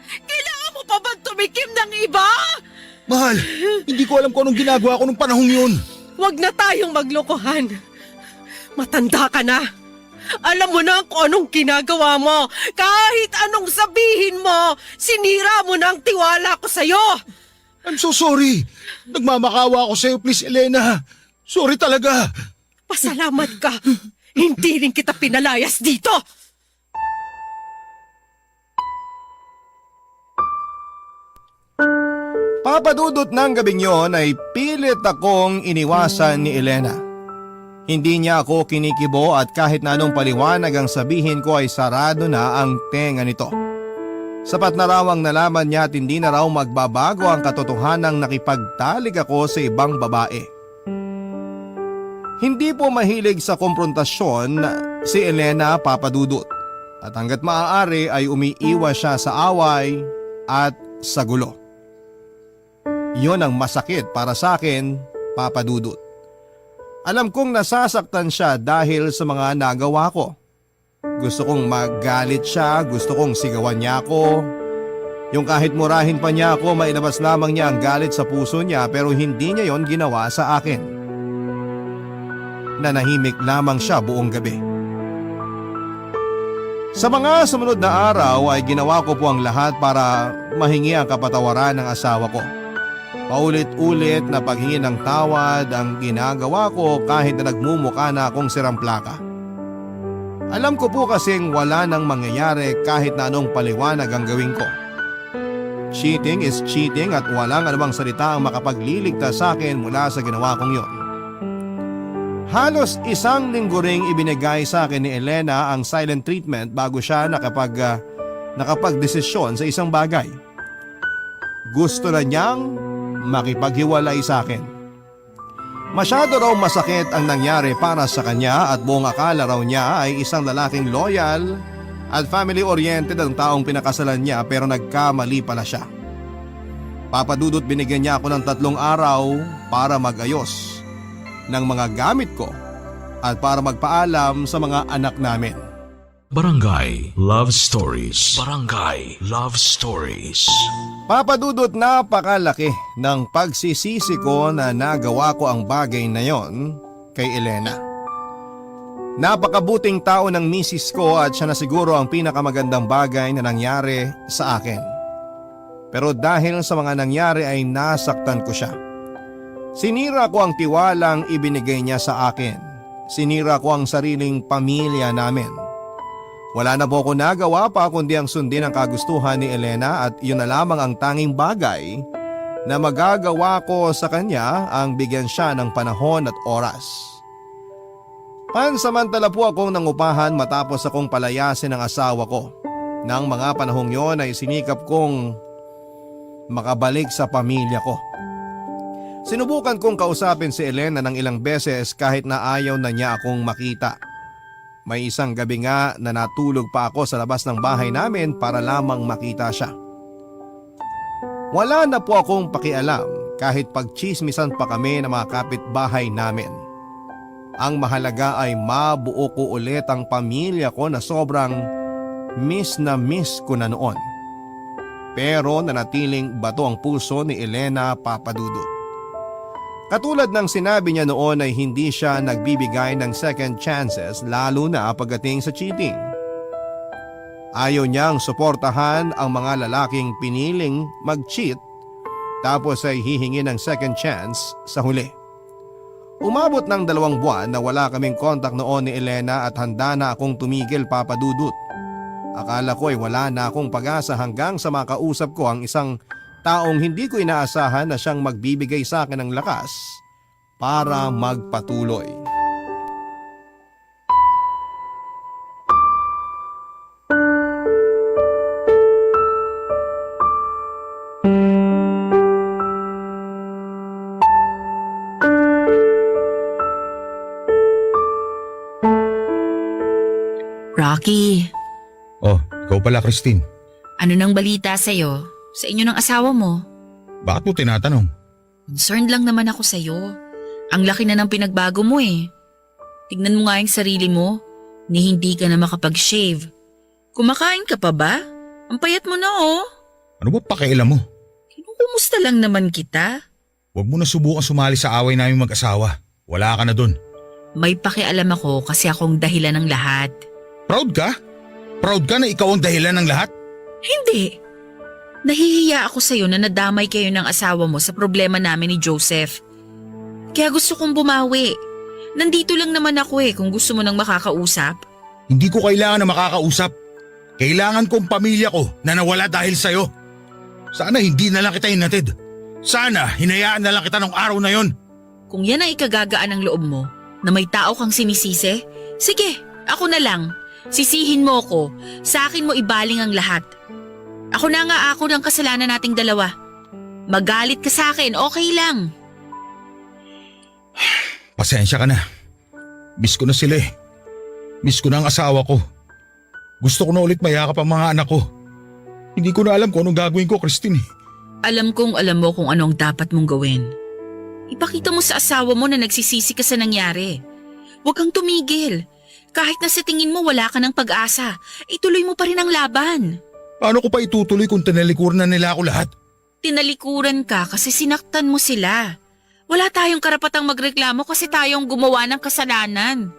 Kailangan mo pa ba tumikim ng iba? Mahal, hindi ko alam kung anong ginagawa ko nung panahong yun. Huwag na tayong maglokohan. Matanda ka na. Alam mo na kung anong ginagawa mo. Kahit anong sabihin mo, sinira mo na ang tiwala ko sa'yo. I'm so sorry. Nagmamakawa ako sa'yo, please, Elena. Sorry talaga. Pasalamat ka. Hindi rin kita pinalayas dito. Papadudot ng gabing yon ay pilit akong iniwasan ni Elena. Hindi niya ako kinikibo at kahit na anong paliwanag ang sabihin ko ay sarado na ang tenga nito. Sapat na raw ang nalaman niya at hindi na raw magbabago ang katotohanang nakipagtalik ako sa ibang babae. Hindi po mahilig sa komprontasyon si Elena, papadudot, at hanggat maaari ay umiiwas siya sa away at sa gulo. Yon ang masakit para sa akin, papadudot. Alam kong nasasaktan siya dahil sa mga nagawa ko. Gusto kong magalit siya, gusto kong sigawan niya ako. Yung kahit murahin pa niya ako, mailabas lamang niya ang galit sa puso niya pero hindi niya yon ginawa sa akin. Nanahimik lamang siya buong gabi. Sa mga sumunod na araw ay ginawa ko po ang lahat para mahingi ang kapatawaran ng asawa ko. Paulit-ulit na paghingi ng tawad ang ginagawa ko kahit na nagmumukha na akong siramplaka. Alam ko po kasing wala nang mangyayari kahit na anong paliwanag ang gawin ko. Cheating is cheating at walang anumang salita ang makapagliligtas sa akin mula sa ginawa kong yon. Halos isang linggo ring ibinigay sa akin ni Elena ang silent treatment bago siya nakapagdesisyon sa isang bagay. Gusto na niyang makipaghiwalay sa akin. Masyado raw masakit ang nangyari para sa kanya at buong akala raw niya ay isang lalaking loyal at family-oriented ang taong pinakasalan niya pero nagkamali pala siya. Papadudot binigyan niya ako ng 3 araw para magayos ng mga gamit ko at para magpaalam sa mga anak namin. Barangay Love Stories. Barangay Love Stories. Papadudot, napakalaki ng pagsisisi ko na nagawa ko ang bagay na yon kay Elena. Napakabuting tao ng misis ko at siya na siguro ang pinakamagandang bagay na nangyari sa akin. Pero dahil sa mga nangyari ay nasaktan ko siya. Sinira ko ang tiwalang ibinigay niya sa akin. Sinira ko ang sariling pamilya namin. Wala na po ako nagawa pa kundi ang sundin ang kagustuhan ni Elena at yun na lamang ang tanging bagay na magagawa ko sa kanya ang bigyan siya ng panahon at oras. Pansamantala po akong nangupahan matapos akong palayasin ng asawa ko. Nang mga panahong yon ay sinikap kong makabalik sa pamilya ko. Sinubukan kong kausapin si Elena ng ilang beses kahit na ayaw na niya akong makita. May isang gabi nga na natulog pa ako sa labas ng bahay namin para lamang makita siya. Wala na po akong pakialam kahit pagchismisan pa kami ng mga kapitbahay namin. Ang mahalaga ay mabuo ko ulit ang pamilya ko na sobrang miss na miss ko na noon. Pero nanatiling bato ang puso ni Elena, papadudot. Katulad ng sinabi niya noon ay hindi siya nagbibigay ng second chances lalo na pagdating sa cheating. Ayaw niyang suportahan ang mga lalaking piniling mag-cheat tapos ay hihingi ng second chance sa huli. Umabot ng 2 buwan na wala kaming kontak noon ni Elena at handa na akong tumigil, papadudot. Akala ko ay wala na akong pag-asa hanggang sa makausap ko ang isang taong hindi ko inaasahan na siyang magbibigay sa akin ng lakas para magpatuloy. Rocky, Oh, ikaw pala Christine. ano nang balita sa'yo? Sa inyo ng asawa mo? Bakit mo tinatanong? Concerned lang naman ako sa'yo. Ang laki na ng pinagbago mo eh. Tignan mo nga yung sarili mo, ni hindi ka na makapag-shave. Kumakain ka pa ba? Ang payat mo na oh. Ano ba pakialam mo? Kinukumusta lang naman kita. Huwag mo na subukan sumali sa away namin mag-asawa. Wala ka na dun. May pakialam ako kasi akong dahilan ng lahat. Proud ka? Proud ka na ikaw ang dahilan ng lahat? Hindi. Nahihiya ako sa'yo na nadamay kayo ng asawa mo sa problema namin ni Joseph. Kaya gusto kong bumawi. Nandito lang naman ako eh kung gusto mo nang makakausap. Hindi ko kailangan na makakausap. Kailangan kong pamilya ko na nawala dahil sa'yo. Sana hindi na lang kita hinatid. Sana hinayaan na lang kita nung araw na yon. Kung yan ang ikagagaan ng loob mo, na may tao kang sinisisi, sige, ako na lang. Sisihin mo ko, sa akin mo ibaling ang lahat. Ako na nga ako ng kasalanan nating dalawa. Magalit ka sa akin, okay lang. Pasensya ka na. Miss ko na sila eh. Miss ko na ang asawa ko. Gusto ko na ulit mayakap ang mga anak ko. Hindi ko na alam kung anong gagawin ko, Christine. Alam kong alam mo kung anong dapat mong gawin. Ipakita mo sa asawa mo na nagsisisi ka sa nangyari. Huwag kang tumigil. Kahit na sa tingin mo wala ka ng pag-asa, ituloy mo pa rin ang laban. Paano ko pa itutuloy kung tinalikuran na nila ako lahat? Tinalikuran ka kasi sinaktan mo sila. Wala tayong karapatang magreklamo kasi tayong gumawa ng kasalanan.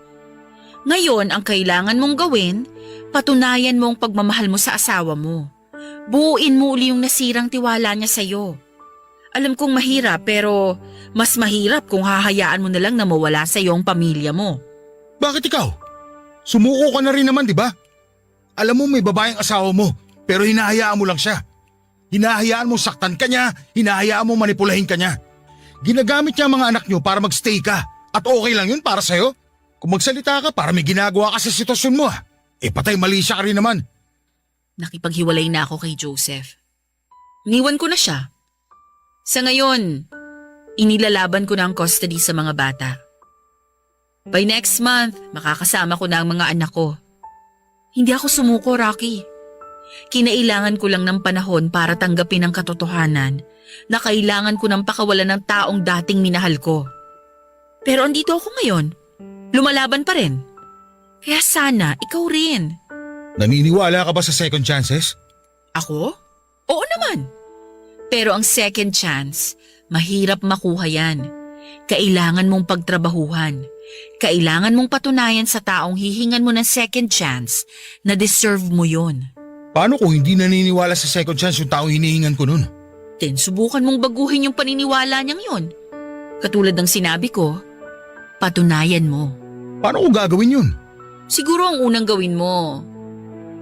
Ngayon, ang kailangan mong gawin, patunayan mo ang pagmamahal mo sa asawa mo. Buuin mo uli yung nasirang tiwala niya sa'yo. Alam kong mahirap pero mas mahirap kung hahayaan mo na lang na mawala sa'yo ang pamilya mo. Bakit ikaw? Sumuko ka na rin naman, di ba? Alam mo may babaeng asawa mo pero hinahayaan mo lang siya. Hinahayaan mo saktan ka niya, hinahayaan mo manipulahin ka niya. Ginagamit niya ang mga anak niyo para magstay ka at okay lang yun para sa'yo. Kung magsalita ka para may ginagawa ka sa sitwasyon mo patay mali siya ka rin naman. Nakipaghiwalay na ako kay Joseph. Iniwan ko na siya. Sa ngayon, inilalaban ko na ang custody sa mga bata. By next month, makakasama ko na ang mga anak ko. Hindi ako sumuko, Rocky. Kinailangan ko lang ng panahon para tanggapin ang katotohanan na kailangan ko ng pakawalan ng taong dating minahal ko. Pero andito ako ngayon. Lumalaban pa rin. Kaya sana, ikaw rin. Naniniwala ka ba sa second chances? Ako? Oo naman. Pero ang second chance, mahirap makuha yan. Kailangan mong pagtrabahuhan. Kailangan mong patunayan sa taong hihingan mo ng second chance na deserve mo yun. Paano kung hindi naniniwala sa second chance yung taong hinihingan ko nun? Then subukan mong baguhin yung paniniwala niyang yun. Katulad ng sinabi ko, patunayan mo. Paano ko gagawin yun? Siguro ang unang gawin mo,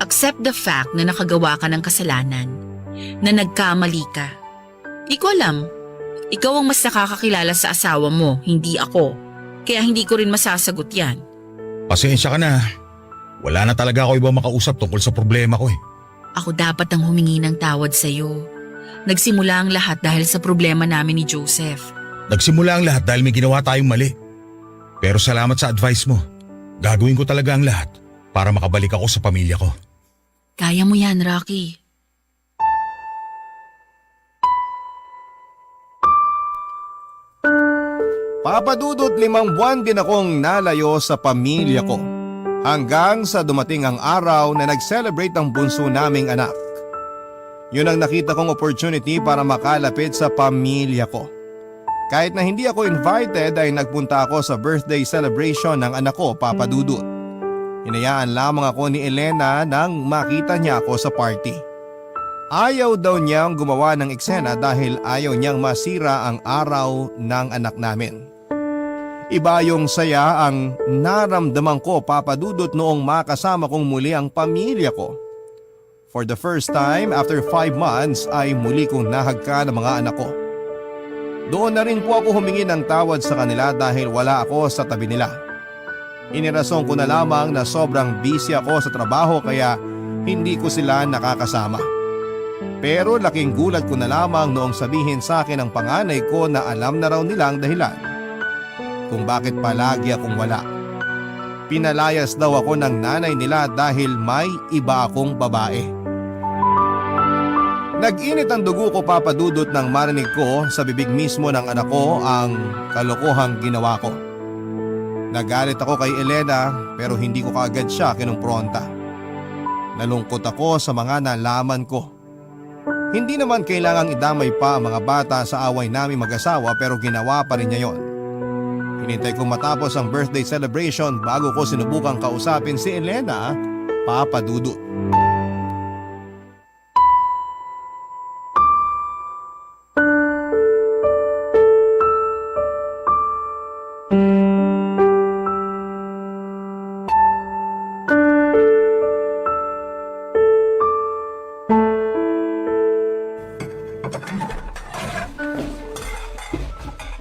accept the fact na nakagawa ka ng kasalanan, na nagkamali ka. Di ko alam, ikaw ang mas nakakakilala sa asawa mo, hindi ako. Kaya hindi ko rin masasagot yan. Pasensya ka na. Wala na talaga ako ibang makausap tungkol sa problema ko . Ako dapat ang humingi ng tawad sa'yo. Nagsimula ang lahat dahil sa problema namin ni Joseph. Nagsimula ang lahat dahil may ginawa tayong mali. Pero salamat sa advice mo. Gagawin ko talaga ang lahat para makabalik ako sa pamilya ko. Kaya mo yan, Rocky. Papadudot 5 buwan din akong nalayo sa pamilya ko. Hanggang sa dumating ang araw na nag-celebrate ang bunso naming anak. Yun ang nakita kong opportunity para makalapit sa pamilya ko. Kahit na hindi ako invited ay nagpunta ako sa birthday celebration ng anak ko, Papa Dudut. Hinayaan lamang ako ni Elena nang makita niya ako sa party. Ayaw daw niyang gumawa ng eksena dahil ayaw niyang masira ang araw ng anak namin. Iba yung saya ang naramdaman ko, Papa Dudut, noong makasama kong muli ang pamilya ko. For the first time after 5 months ay muli kong nahagka ng mga anak ko. Doon na rin po ako humingi ng tawad sa kanila dahil wala ako sa tabi nila. Inirason ko na lamang na sobrang busy ako sa trabaho kaya hindi ko sila nakakasama. Pero laking gulat ko na lamang noong sabihin sa akin ng panganay ko na alam na raw nila ang dahilan kung bakit palagi akong wala. Pinalayas daw ako ng nanay nila dahil may iba akong babae. Nag-init ang dugo ko, Papa Dudut, nang marinig ko sa bibig mismo ng anak ko ang kalokohang ginawa ko. Nagalit ako kay Elena pero hindi ko kaagad siya kinumpronta. Nalungkot ako sa mga nalaman ko. Hindi naman kailangang idamay pa ang mga bata sa away naming mag-asawa pero ginawa pa rin niya yon. Hinintay kong matapos ang birthday celebration bago ko sinubukang kausapin si Elena, Papa Dudut.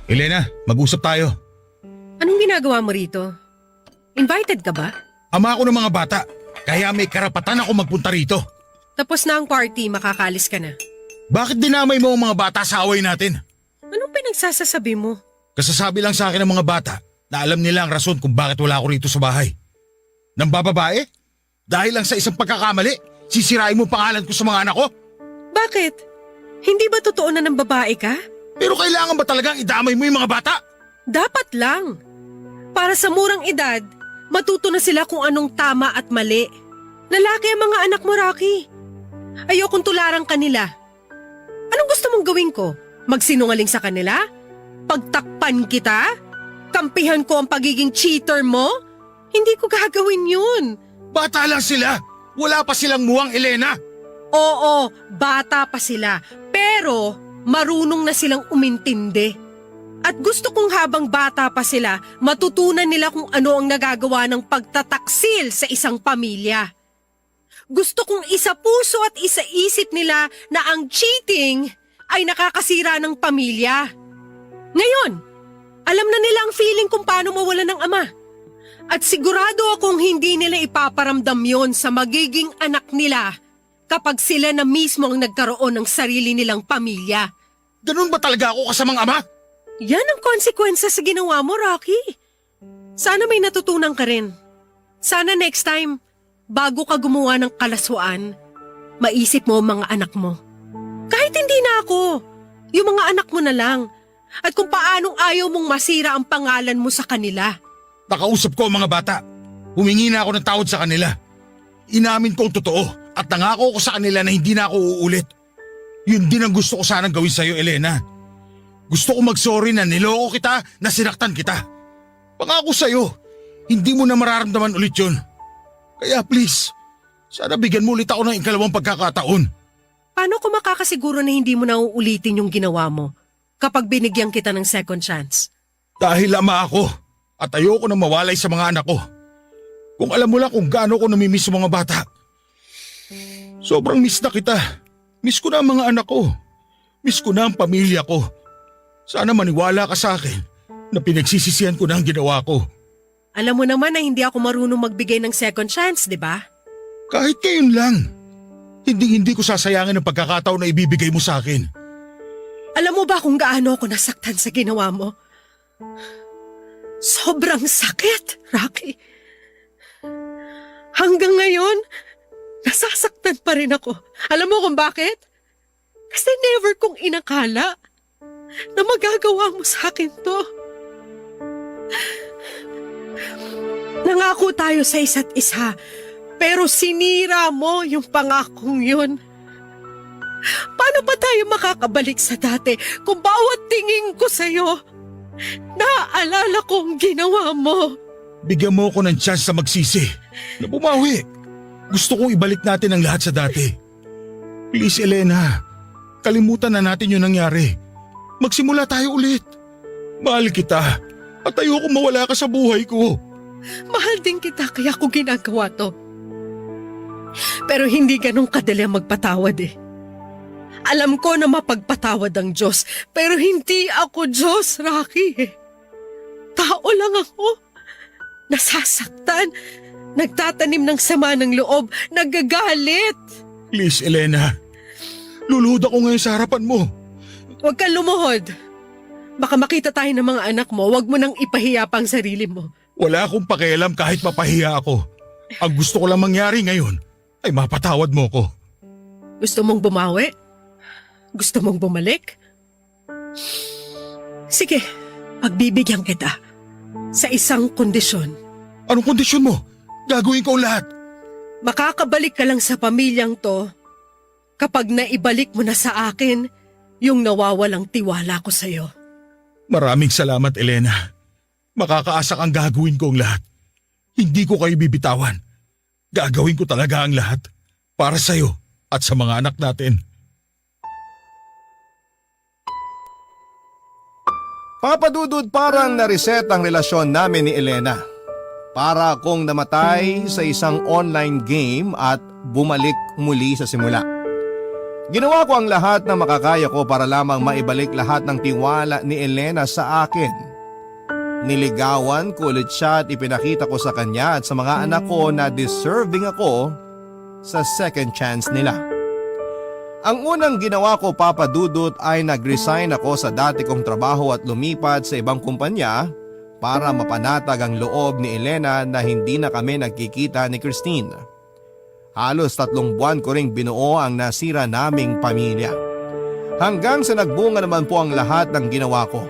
Elena, mag-usap tayo. Anong ginagawa mo rito? Invited ka ba? Ama ako ng mga bata, kaya may karapatan ako magpunta rito. Tapos na ang party, makakalis ka na. Bakit dinamay mo ang mga bata sa away natin? Anong pinagsasasabi mo? Kasasabi lang sa akin ng mga bata na alam nila ang rason kung bakit wala ako rito sa bahay. Nang bababae? Dahil lang sa isang pagkakamali, sisirain mo pangalan ko sa mga anak ko? Bakit? Hindi ba totoo na ng babae ka? Pero kailangan ba talagang idamay mo yung mga bata? Dapat lang. Para sa murang edad, matuto na sila kung anong tama at mali. Lalaki ang mga anak mo, Rocky. Ayokong tularan kanila. Anong gusto mong gawin ko? Magsinungaling sa kanila? Pagtakpan kita? Kampihan ko ang pagiging cheater mo? Hindi ko gagawin yun. Bata lang sila. Wala pa silang muwang, Elena. Oo, bata pa sila. Pero marunong na silang umintindi. At gusto kong habang bata pa sila, matutunan nila kung ano ang nagagawa ng pagtataksil sa isang pamilya. Gusto kong isa puso at isa isip nila na ang cheating ay nakakasira ng pamilya. Ngayon, alam na nila ang feeling kung paano mawala ng ama. At sigurado akong hindi nila ipaparamdam yon sa magiging anak nila kapag sila na mismo ang nagkaroon ng sarili nilang pamilya. Ganun ba talaga ako kasamang ama? Yan ang konsekwensya sa ginawa mo, Rocky. Sana may natutunan ka rin. Sana next time, bago ka gumawa ng kalaswaan, maisip mo ang mga anak mo. Kahit hindi na ako, yung mga anak mo na lang. At kung paanong ayaw mong masira ang pangalan mo sa kanila. Nakausap ko ang mga bata. Humingi na ako ng tawad sa kanila. Inamin ko ang totoo at nangako ko sa kanila na hindi na ako uulit. Yun din ang gusto ko sanang gawin sa'yo, Elena. Gusto ko mag-sorry na niloko kita, na sinaktan kita. Pangako sa'yo, hindi mo na mararamdaman ulit yun. Kaya please, sana bigyan mo ulit ako ng ikalawang pagkakataon. Paano ko makakasiguro na hindi mo na uulitin yung ginawa mo kapag binigyan kita ng second chance? Dahil ama ako at ayoko na mawalay sa mga anak ko. Kung alam mo lang kung gaano ko namimiss sa mga bata. Sobrang miss na kita. Miss ko na ang mga anak ko. Miss ko na ang pamilya ko. Sana maniwala ka sa akin na pinagsisisihan ko na ang ginawa ko. Alam mo naman na hindi ako marunong magbigay ng second chance, di ba? Kahit ngayon lang. Hindi ko sasayangin ang pagkakataon na ibibigay mo sa akin. Alam mo ba kung gaano ako nasaktan sa ginawa mo? Sobrang sakit, Rocky. Hanggang ngayon, nasasaktan pa rin ako. Alam mo kung bakit? Kasi never kong inakala na magagawa mo sa akin to. Nangako tayo sa isa't isa, pero sinira mo yung pangakong yun. Paano pa tayo makakabalik sa dati kung bawat tingin ko sa'yo, naaalala ko ang ginawa mo? Bigyan mo ako ng chance na magsisi, na bumawi. Gusto kong ibalik natin ang lahat sa dati. Please, Elena, kalimutan na natin yung nangyari. Magsimula tayo ulit. Mahal kita at ayoko mawala ka sa buhay ko. Mahal din kita kaya ko ginagawa to. Pero hindi ganun kadali ang magpatawad eh. Alam ko na mapagpatawad ang Diyos, pero hindi ako Diyos, Rocky. Tao lang ako. Nasasaktan, nagtatanim ng sama ng loob, nagagalit. Please, Elena. Luluhod ako ngayon sa harapan mo. Huwag kang lumuhod. Baka makita tayo ng mga anak mo, huwag mo nang ipahiya pa ang sarili mo. Wala akong pakialam kahit mapahiya ako. Ang gusto ko lang mangyari ngayon ay mapatawad mo ko. Gusto mong bumawi? Gusto mong bumalik? Sige, pagbibigyan kita. Sa isang kondisyon. Anong kondisyon mo? Gagawin ko ang lahat. Makakabalik ka lang sa pamilyang to kapag naibalik mo na sa akin yung nawawalang tiwala ko sa'yo. Maraming salamat, Elena. Makakaasa kang gagawin ko ang lahat. Hindi ko kayo bibitawan. Gagawin ko talaga ang lahat para sa'yo at sa mga anak natin. Papadudod, parang na-reset ang relasyon namin ni Elena. Para akong namatay sa isang online game at bumalik muli sa simula. Ginawa ko ang lahat na makakaya ko para lamang maibalik lahat ng tiwala ni Elena sa akin. Niligawan ko ulit siya at ipinakita ko sa kanya at sa mga anak ko na deserving ako sa second chance nila. Ang unang ginawa ko, Papa Dudut, ay nag-resign ako sa dati kong trabaho at lumipat sa ibang kumpanya para mapanatag ang loob ni Elena na hindi na kami nagkikita ni Christine. Halos 3 buwan ko ring binuo ang nasira naming pamilya. Hanggang sa nagbunga naman po ang lahat ng ginawa ko.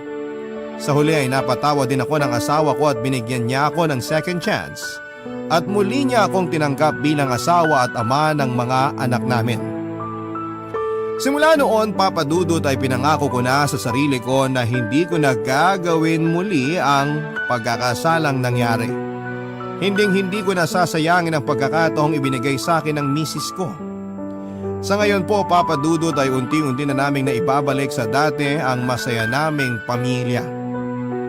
Sa huli ay napatawa din ako ng asawa ko at binigyan niya ako ng second chance. At muli niya akong tinanggap bilang asawa at ama ng mga anak namin. Simula noon, Papa Dudut, ay pinangako ko na sa sarili ko na hindi ko na gagawin muli ang pagkakasalang nangyari. Hindi ko na sasayangin ang pagkakataong ibinigay sa akin ng misis ko. Sa ngayon po, Papa Dudut, ay unti-unti na naming naibabalik sa dati ang masaya naming pamilya.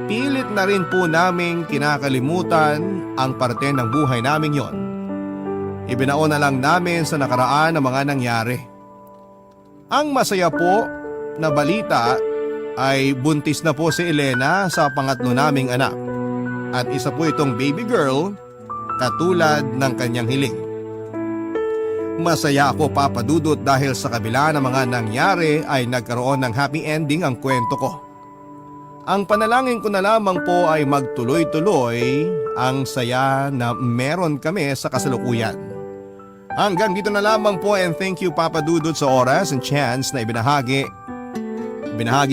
Pilit na rin po naming kinakalimutan ang parte ng buhay naming yon. Ibinaon na lang namin sa nakaraan ang mga nangyari. Ang masaya po na balita ay buntis na po si Elena sa pangatlo naming anak. At isa po itong baby girl katulad ng kanyang hiling. Masaya ako, Papa Dudut, dahil sa kabila ng mga nangyari ay nagkaroon ng happy ending ang kwento ko. Ang panalangin ko na lamang po ay magtuloy-tuloy ang saya na meron kami sa kasalukuyan. Hanggang dito na lamang po, and thank you, Papa Dudut, sa oras and chance na ibinahagi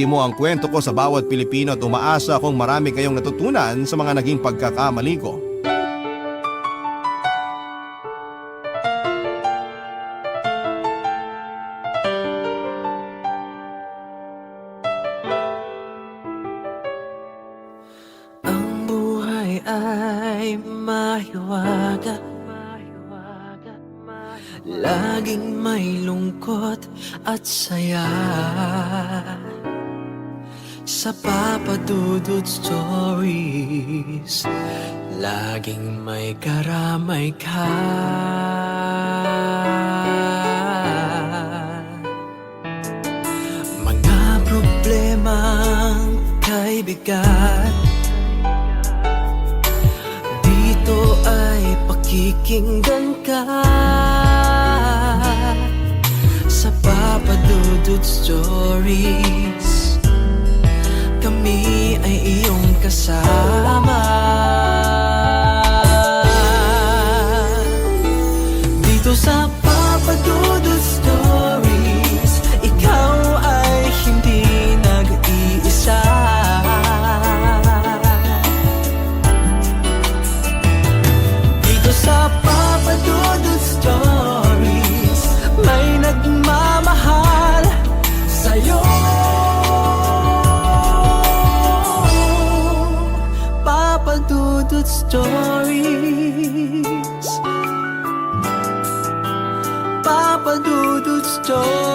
mo ang kwento ko sa bawat Pilipino at umaasa akong marami kayong natutunan sa mga naging pagkakamali ko. Ang buhay ay mahiwaga, laging may lungkot at saya. Sa Papa Dudut Stories, laging may karamay ka. Mga problemang kay bigat, dito ay pakikinggan ka. Sa Papa Dudut Stories, kami ay iyong kasama. Dito sa Papa Dudut Stories, ikaw ay hindi nag-iisa. Dito sa Papa Dudut Stories, may nagmamahal sa'yo. Papa Dudut Stories, Papa Dudut Stories.